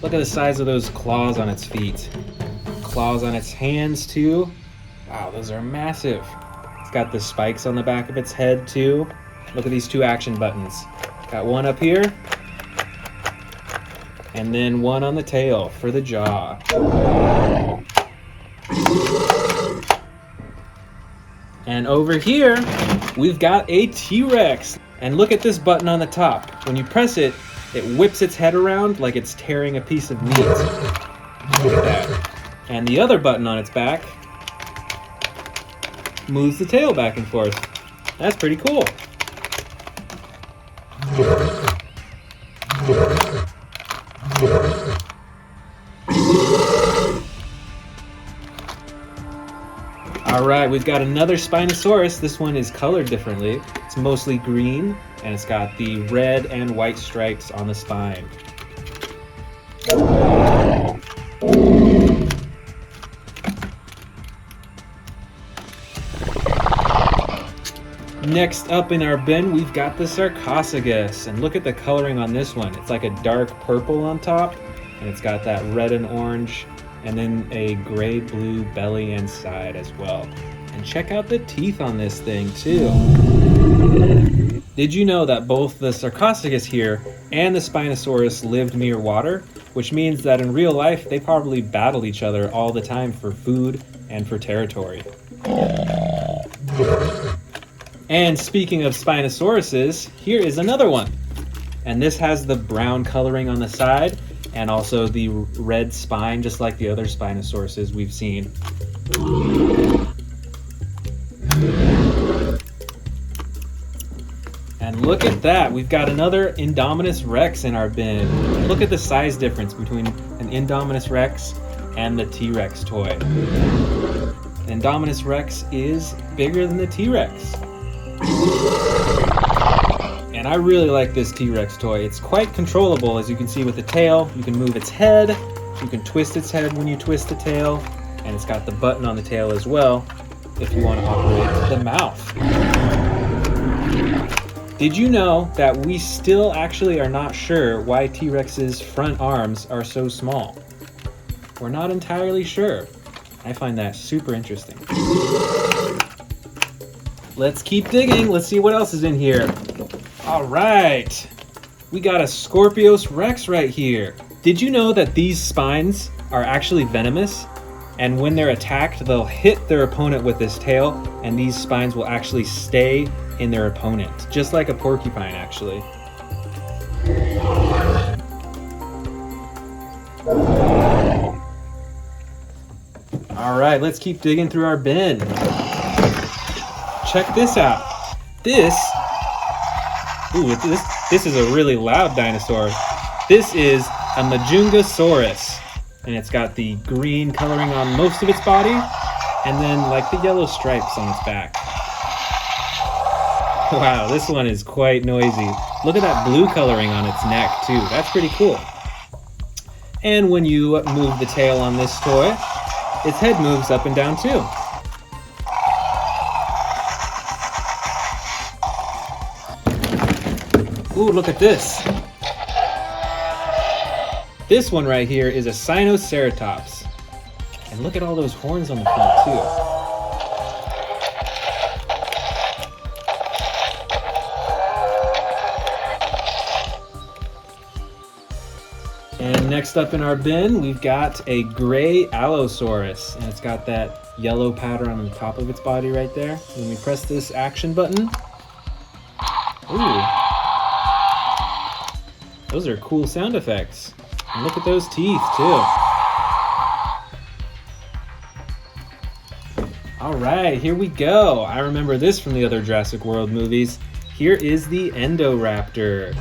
Look at the size of those claws on its feet. Claws on its hands too. Wow, those are massive. It's got the spikes on the back of its head too. Look at these two action buttons. Got one up here, and then one on the tail for the jaw. And over here, we've got a T-Rex. And look at this button on the top. When you press it, it whips its head around like it's tearing a piece of meat. Look at that. And the other button on its back moves the tail back and forth. That's pretty cool. All right, we've got another Spinosaurus. This one is colored differently. It's mostly green, and it's got the red and white stripes on the spine. Next up in our bin, we've got the Sarcophagus, and look at the coloring on this one. It's like a dark purple on top, and it's got that red and orange, and then a gray-blue belly and side as well. And check out the teeth on this thing too. Did you know that both the Sarcophagus here and the Spinosaurus lived near water? Which means that in real life, they probably battled each other all the time for food and for territory. And speaking of Spinosauruses, here is another one. And this has the brown coloring on the side and also the red spine, just like the other Spinosauruses we've seen. And look at that, we've got another Indominus Rex in our bin. Look at the size difference between an Indominus Rex and the T-Rex toy. The Indominus Rex is bigger than the T-Rex. And I really like this T-Rex toy. It's quite controllable, as you can see with the tail. You can move its head, you can twist its head when you twist the tail, and it's got the button on the tail as well if you want to operate the mouth. Did you know that we still actually are not sure why T-Rex's front arms are so small? We're not entirely sure. I find that super interesting. Let's keep digging. Let's see what else is in here. All right. We got a Scorpius Rex right here. Did you know that these spines are actually venomous? And when they're attacked, they'll hit their opponent with this tail, and these spines will actually stay in their opponent, just like a porcupine, actually. All right, let's keep digging through our bin. Check this out. This is a really loud dinosaur. This is a Majungasaurus, and it's got the green coloring on most of its body, and then like the yellow stripes on its back. Wow, this one is quite noisy. Look at that blue coloring on its neck too. That's pretty cool. And when you move the tail on this toy, its head moves up and down too. Ooh, look at this. This one right here is a Spinosaurus. And look at all those horns on the front too. And next up in our bin, we've got a gray Allosaurus, and it's got that yellow pattern on the top of its body right there. When we press this action button, ooh, those are cool sound effects. And look at those teeth too. All right, here we go. I remember this from the other Jurassic World movies. Here is the Indoraptor.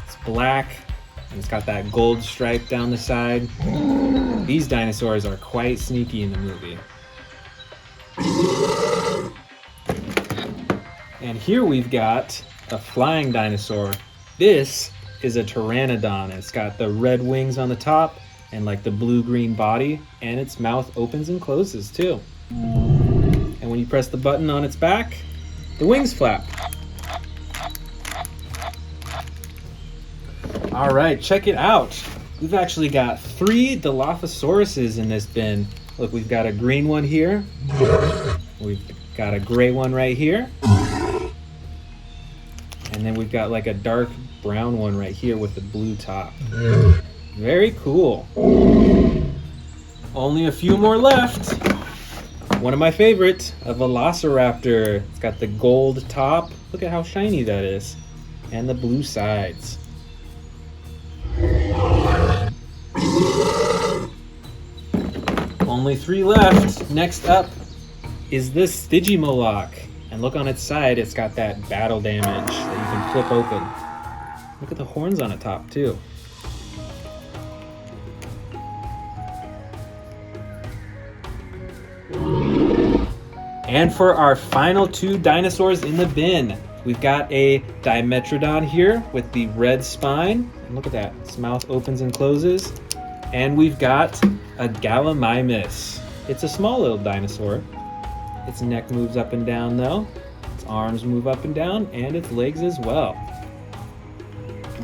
It's black, and it's got that gold stripe down the side. These dinosaurs are quite sneaky in the movie. And here we've got a flying dinosaur. This is a Pteranodon. It's got the red wings on the top and like the blue-green body, and its mouth opens and closes too. And when you press the button on its back, the wings flap. All right, check it out. We've actually got 3 Dilophosauruses in this bin. Look, we've got a green one here. We've got a gray one right here. And then we've got like a dark brown one right here with the blue top. Very cool. Only a few more left. One of my favorites, a Velociraptor. It's got the gold top. Look at how shiny that is. And the blue sides. Only 3 left. Next up is this Stygimoloch. And look on its side, it's got that battle damage that you can flip open. Look at the horns on the top too. And for our final 2 dinosaurs in the bin, we've got a Dimetrodon here with the red spine. And look at that, its mouth opens and closes. And we've got a Gallimimus. It's a small little dinosaur. Its neck moves up and down though. Its arms move up and down, and its legs as well.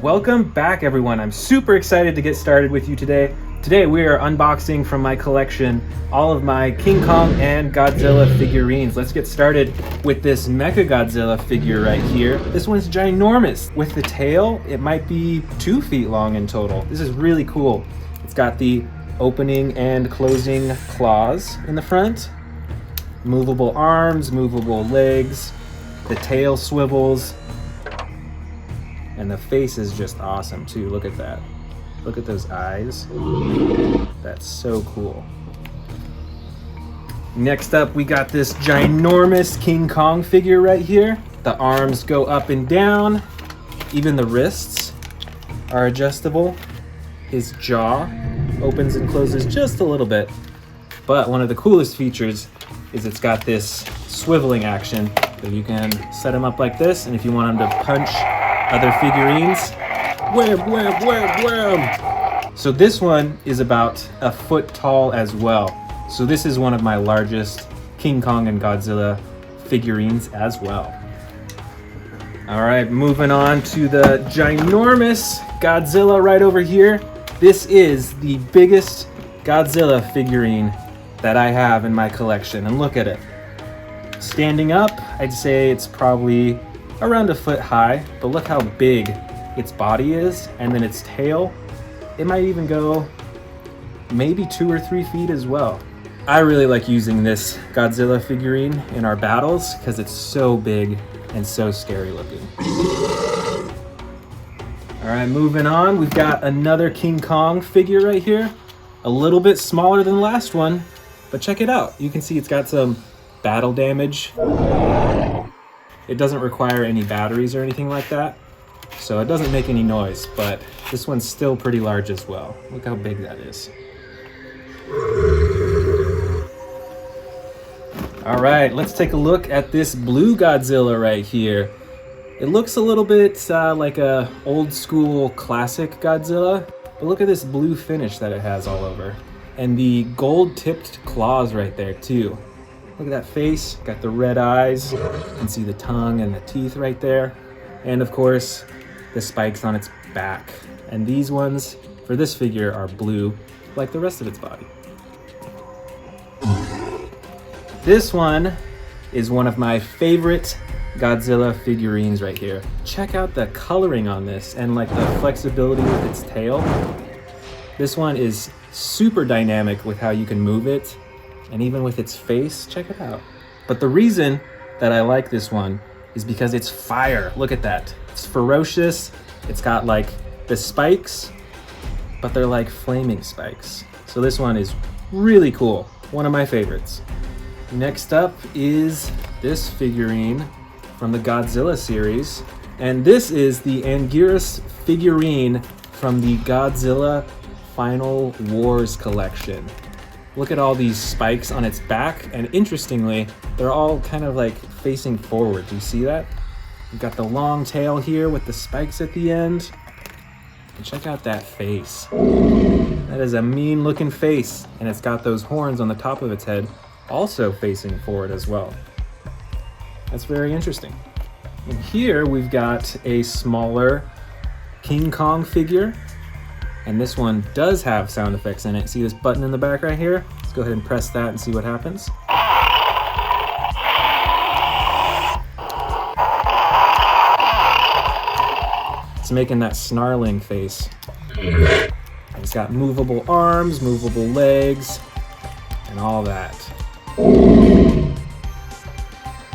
Welcome back, everyone. I'm super excited to get started with you today. Today we are unboxing from my collection all of my King Kong and Godzilla figurines. Let's get started with this Mechagodzilla figure right here. This one's ginormous. With the tail, it might be 2 feet long in total. This is really cool. It's got the opening and closing claws in the front, movable arms, movable legs, the tail swivels, and the face is just awesome too. Look at that. Look at those eyes. That's so cool. Next up, we got this ginormous King Kong figure right here. The arms go up and down. Even the wrists are adjustable. His jaw opens and closes just a little bit. But one of the coolest features is it's got this swiveling action. So you can set him up like this, and if you want him to punch other figurines, wham, wham, wham, wham. So this one is about a foot tall as well. So this is one of my largest King Kong and Godzilla figurines as well. All right, moving on to the ginormous Godzilla right over here. This is the biggest Godzilla figurine that I have in my collection, and look at it. Standing up, I'd say it's probably around a foot high, but look how big its body is, and then its tail. It might even go maybe 2 or 3 feet as well. I really like using this Godzilla figurine in our battles because it's so big and so scary looking. All right, moving on, we've got another King Kong figure right here. A little bit smaller than the last one, but check it out. You can see it's got some battle damage. It doesn't require any batteries or anything like that, so it doesn't make any noise, but this one's still pretty large as well. Look how big that is. All right, let's take a look at this blue Godzilla right here. It looks a little bit like a old school classic Godzilla, but look at this blue finish that it has all over. And the gold tipped claws right there too. Look at that face, got the red eyes. You can see the tongue and the teeth right there. And of course, the spikes on its back. And these ones for this figure are blue, like the rest of its body. This one is one of my favorite Godzilla figurines right here. Check out the coloring on this and like the flexibility with its tail. This one is super dynamic with how you can move it, and even with its face, check it out. But the reason that I like this one is because it's fire. Look at that. It's ferocious. It's got like the spikes, but they're like flaming spikes. So this one is really cool. One of my favorites. Next up is this figurine from the Godzilla series. And this is the Ginormous figurine from the Godzilla Final Wars collection. Look at all these spikes on its back, and interestingly, they're all kind of like facing forward. Do you see that? We've got the long tail here with the spikes at the end. And check out that face. That is a mean looking face, and it's got those horns on the top of its head also facing forward as well. That's very interesting. And here we've got a smaller King Kong figure, and this one does have sound effects in it. See this button in the back right here? Let's go ahead and press that and see what happens. It's making that snarling face. And it's got movable arms, movable legs, and all that.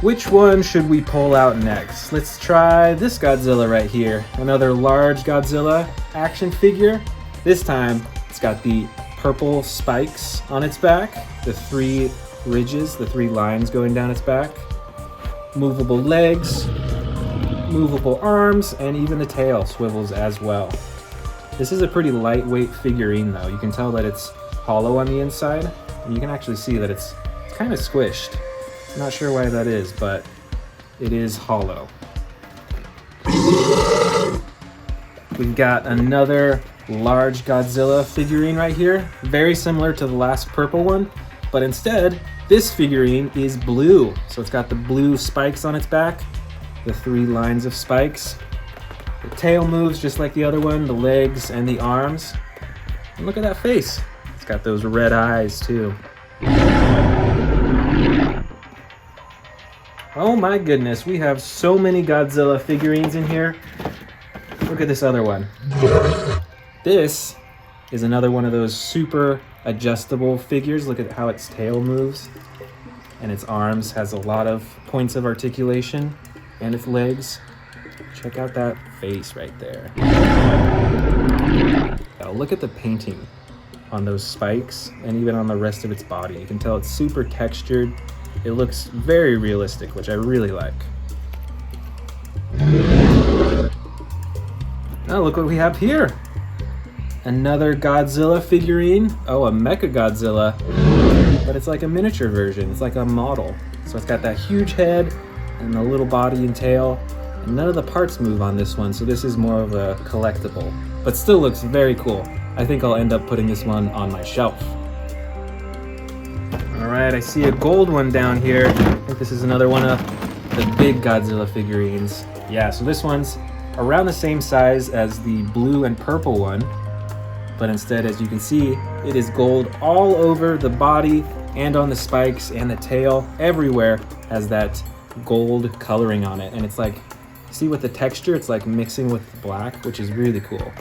Which one should we pull out next? Let's try this Godzilla right here. Another large Godzilla action figure. This time, it's got the purple spikes on its back, the 3 ridges, the 3 lines going down its back, movable legs, movable arms, and even the tail swivels as well. This is a pretty lightweight figurine though. You can tell that it's hollow on the inside, and you can actually see that it's kind of squished. Not sure why that is, but it is hollow. We've got another large Godzilla figurine right here, very similar to the last purple one, but instead, this figurine is blue. So it's got the blue spikes on its back, the 3 lines of spikes. The tail moves just like the other one, the legs and the arms. And look at that face. It's got those red eyes too. Oh my goodness, we have so many Godzilla figurines in here. Look at this other one. This is another one of those super adjustable figures. Look at how its tail moves. And its arms has a lot of points of articulation. And its legs. Check out that face right there. Now look at the painting on those spikes and even on the rest of its body. You can tell it's super textured. It looks very realistic, which I really like. Now look what we have here. Another Godzilla figurine. Oh, a Mecha Godzilla. But it's like a miniature version. It's like a model. So it's got that huge head and the little body and tail. And none of the parts move on this one, so this is more of a collectible. But still looks very cool. I think I'll end up putting this one on my shelf. Alright, I see a gold one down here. I think this is another one of the big Godzilla figurines. Yeah, so this one's around the same size as the blue and purple one. But instead, as you can see, it is gold all over the body and on the spikes and the tail. Everywhere has that gold coloring on it. And it's like, see with the texture, it's like mixing with black, which is really cool.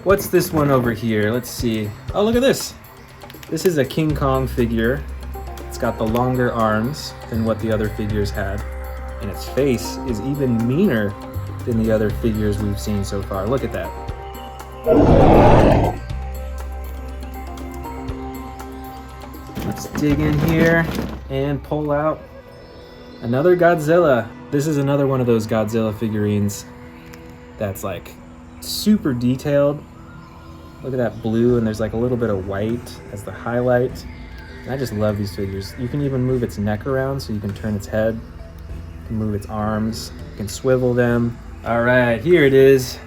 What's this one over here? Let's see. Oh, look at this. This is a King Kong figure. It's got the longer arms than what the other figures had. And its face is even meaner than the other figures we've seen so far. Look at that. Let's dig in here and pull out another Godzilla. This is another one of those Godzilla figurines that's like super detailed. Look at that blue, and there's like a little bit of white as the highlight. I just love these figures. You can even move its neck around so you can turn its head. You can move its arms. You can swivel them. All right, here it is.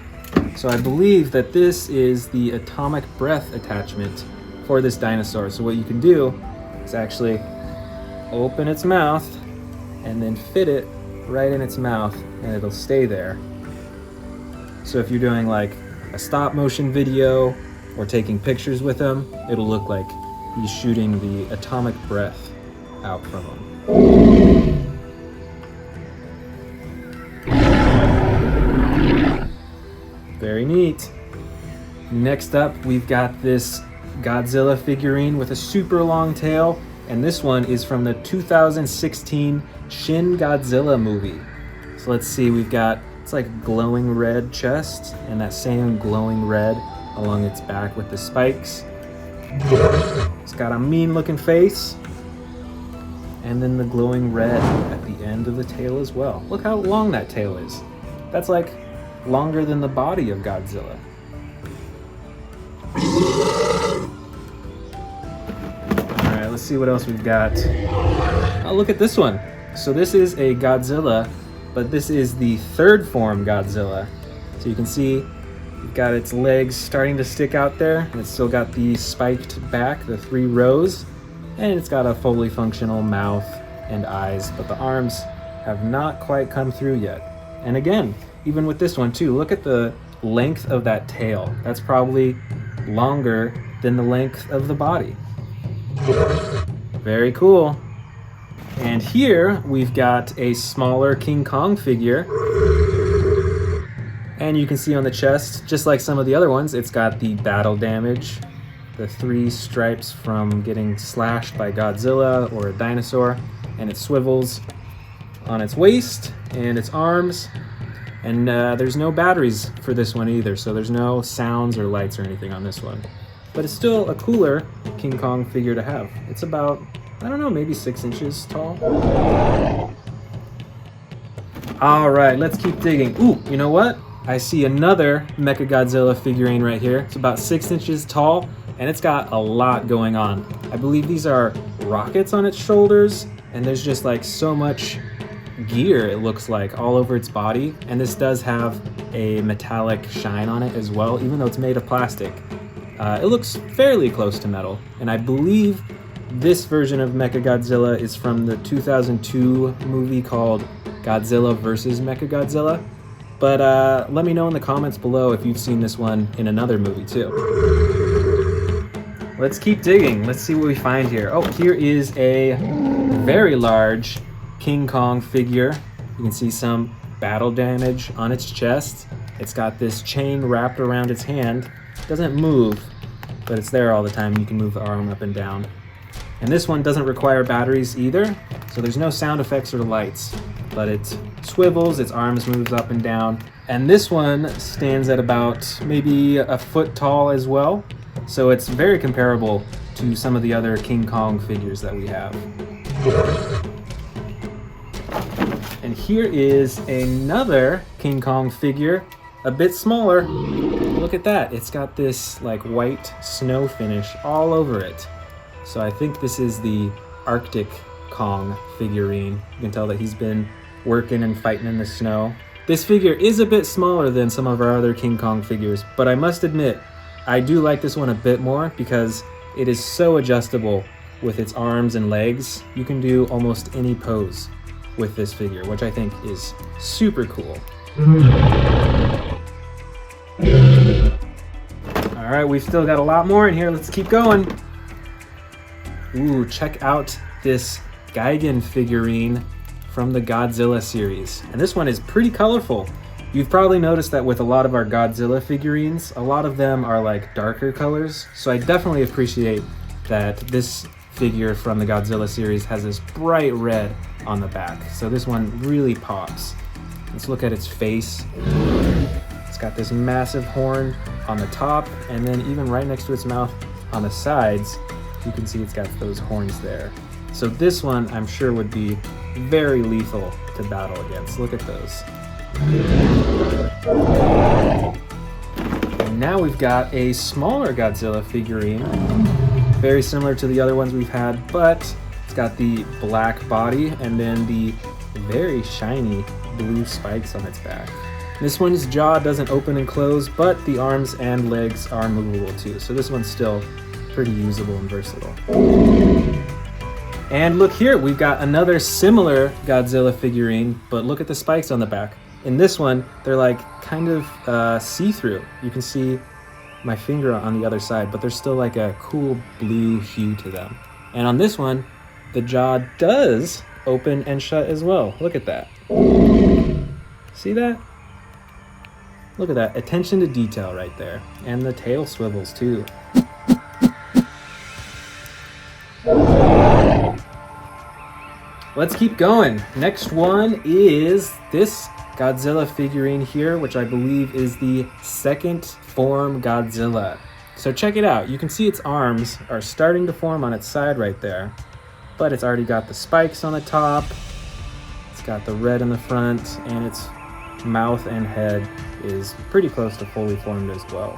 So I believe that this is the atomic breath attachment for this dinosaur. So what you can do is actually open its mouth and then fit it right in its mouth, and it'll stay there. So if you're doing like a stop motion video or taking pictures with him, it'll look like he's shooting the atomic breath out from him. Very neat. Next up, we've got this Godzilla figurine with a super long tail, and this one is from the 2016 Shin Godzilla movie. So let's see, we've got, it's like glowing red chest and that same glowing red along its back with the spikes. It's got a mean looking face, and then the glowing red at the end of the tail as well. Look how long that tail is. That's like longer than the body of Godzilla. All right, let's see what else we've got. Oh, look at this one. So this is a Godzilla, but this is the third form Godzilla. So you can see you've got its legs starting to stick out there, and it's still got the spiked back, the 3 rows, and it's got a fully functional mouth and eyes, but the arms have not quite come through yet. And again, even with this one too, look at the length of that tail. That's probably longer than the length of the body. Very cool. And here we've got a smaller King Kong figure. And you can see on the chest, just like some of the other ones, it's got the battle damage, the 3 stripes from getting slashed by Godzilla or a dinosaur, and it swivels on its waist and its arms. And there's no batteries for this one either, so there's no sounds or lights or anything on this one. But it's still a cooler King Kong figure to have. It's about, I don't know, maybe 6 inches tall. All right, let's keep digging. Ooh, you know what? I see another Mechagodzilla figurine right here. It's about 6 inches tall, and it's got a lot going on. I believe these are rockets on its shoulders, and there's just like so much gear, it looks like, all over its body. And this does have a metallic shine on it as well, even though it's made of plastic. It looks fairly close to metal, and I believe this version of Mechagodzilla is from the 2002 movie called Godzilla vs. Mechagodzilla. But let me know in the comments below if you've seen this one in another movie too. Let's keep digging. Let's see what we find here. Oh, here is a very large King Kong figure. You can see some battle damage on its chest. It's got this chain wrapped around its hand. It doesn't move, but it's there all the time. You can move the arm up and down. And this one doesn't require batteries either, so there's no sound effects or lights, but it swivels, its arms moves up and down. And this one stands at about maybe a foot tall as well, so it's very comparable to some of the other King Kong figures that we have. And here is another King Kong figure, a bit smaller. Look at that, it's got this like white snow finish all over it. So I think this is the Arctic Kong figurine. You can tell that he's been working and fighting in the snow. This figure is a bit smaller than some of our other King Kong figures, but I must admit, I do like this one a bit more because it is so adjustable with its arms and legs. You can do almost any pose with this figure, which I think is super cool. All right, we've still got a lot more in here. Let's keep going. Ooh, check out this Gigan figurine from the Godzilla series. And this one is pretty colorful. You've probably noticed that with a lot of our Godzilla figurines, a lot of them are like darker colors. So I definitely appreciate that this figure from the Godzilla series has this bright red on the back. So this one really pops. Let's look at its face. It's got this massive horn on the top, and then even right next to its mouth on the sides, you can see it's got those horns there. So this one, I'm sure, would be very lethal to battle against. Look at those. And now we've got a smaller Godzilla figurine. very similar to the other ones we've had, but it's got the black body and then the very shiny blue spikes on its back. This one's jaw doesn't open and close, but the arms and legs are movable too. So this one's still pretty usable and versatile. And look here, we've got another similar Godzilla figurine, but look at the spikes on the back. In this one, they're like kind of see-through. You can see my finger on the other side, but there's still like a cool blue hue to them. And on this one, the jaw does open and shut as well. Look at that. See that? Look at that, attention to detail right there. And the tail swivels too. Let's keep going. Next one is this Godzilla figurine here, which I believe is the second form Godzilla. So check it out. You can see its arms are starting to form on its side right there, but it's already got the spikes on the top. It's got the red in the front, and its mouth and head is pretty close to fully formed as well.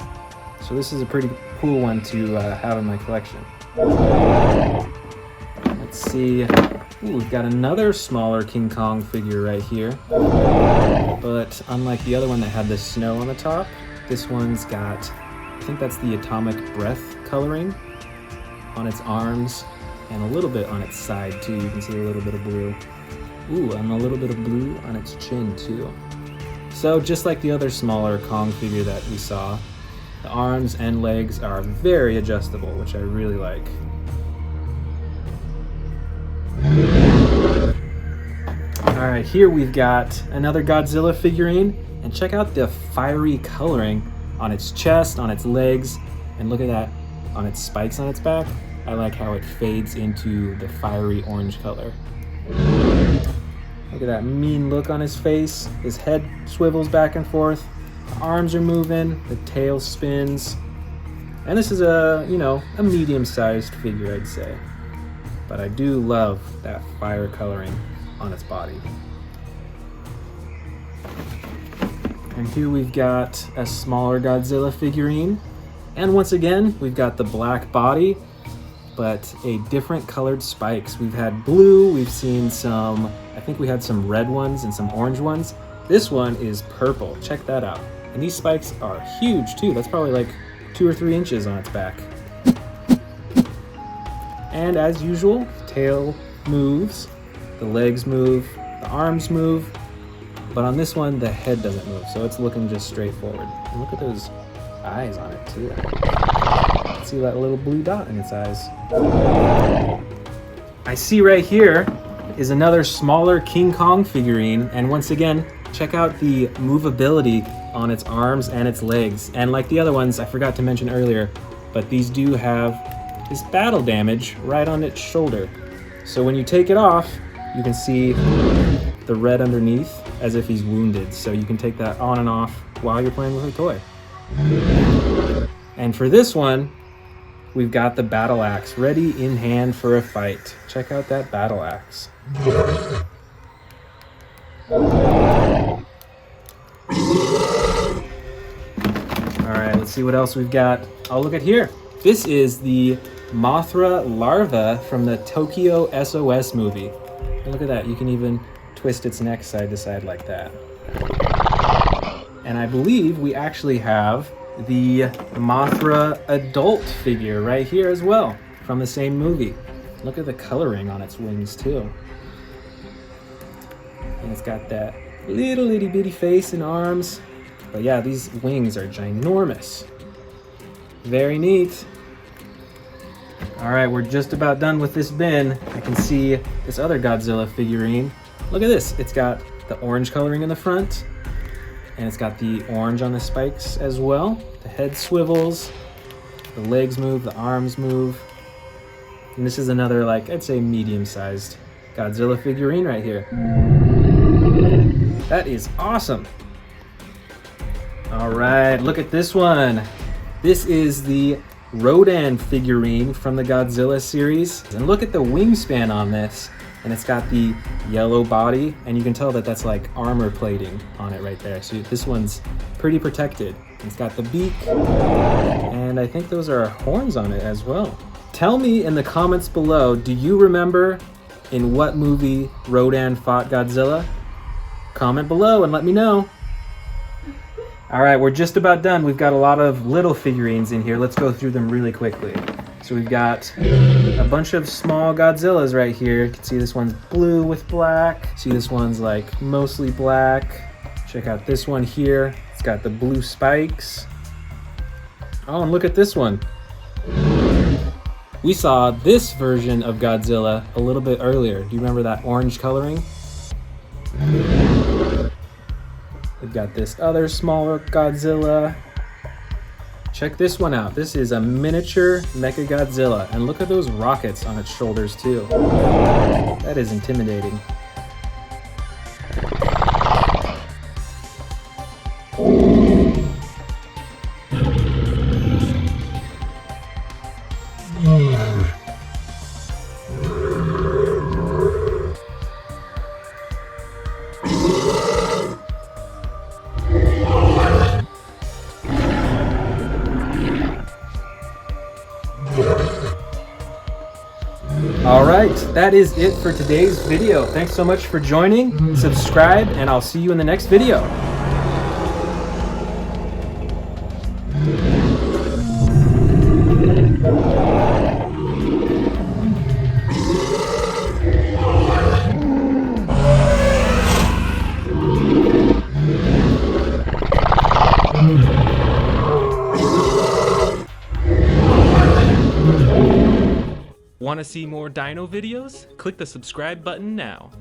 So this is a pretty cool one to have in my collection. Let's see. Ooh, we've got another smaller King Kong figure right here. But unlike the other one that had the snow on the top, this one's got, I think that's the atomic breath coloring on its arms and a little bit on its side too. You can see a little bit of blue. Ooh, and a little bit of blue on its chin too. So just like the other smaller Kong figure that we saw, the arms and legs are very adjustable, which I really like. All right, here we've got another Godzilla figurine, and check out the fiery coloring on its chest, on its legs, and look at that on its spikes on its back. I like how it fades into the fiery orange color. Look at that mean look on his face. His head swivels back and forth, the arms are moving, the tail spins. And this is a medium-sized figure, I'd say. But I do love that fire coloring on its body. And here we've got a smaller Godzilla figurine. And once again, we've got the black body, but a different colored spikes. We've had blue, we've seen some, I think we had some red ones and some orange ones. This one is purple, check that out. And these spikes are huge too. That's probably like 2 or 3 inches on its back. And as usual, tail moves, the legs move, the arms move, but on this one, the head doesn't move, so it's looking just straight forward. And look at those eyes on it too. See that little blue dot in its eyes. I see right here is another smaller King Kong figurine, and once again, check out the movability on its arms and its legs. And like the other ones, I forgot to mention earlier, but these do have this battle damage right on its shoulder. So when you take it off, you can see the red underneath as if he's wounded. So you can take that on and off while you're playing with a toy. And for this one, we've got the battle axe ready in hand for a fight. Check out that battle axe. All right, let's see what else we've got. Oh, look at here. This is the Mothra Larva from the Tokyo SOS movie. And look at that, you can even twist its neck side to side like that. And I believe we actually have the Mothra adult figure right here as well from the same movie. Look at the coloring on its wings too. And it's got that little itty bitty face and arms. But yeah, these wings are ginormous. Very neat. All right, we're just about done with this bin. I can see this other Godzilla figurine. Look at this, it's got the orange coloring in the front, and it's got the orange on the spikes as well. The head swivels, the legs move, the arms move. And this is another, like, I'd say medium-sized Godzilla figurine right here. That is awesome. All right, look at this one. This is the Rodan figurine from the Godzilla series. And look at the wingspan on this. And it's got the yellow body, and you can tell that that's like armor plating on it right there. So this one's pretty protected. It's got the beak, and I think those are horns on it as well. Tell me in the comments below, do you remember in what movie Rodan fought Godzilla? Comment below and let me know. All right, we're just about done. We've got a lot of little figurines in here. Let's go through them really quickly. So we've got a bunch of small Godzillas right here. You can see this one's blue with black. See this one's like mostly black. Check out this one here. It's got the blue spikes. Oh, and look at this one. We saw this version of Godzilla a little bit earlier. Do you remember that orange coloring? We've got this other smaller Godzilla. Check this one out. This is a miniature Mecha Godzilla. And look at those rockets on its shoulders too. That is intimidating. Alright, that is it for today's video. Thanks so much for joining. Subscribe, and I'll see you in the next video. Want to see more dino videos? Click the subscribe button now.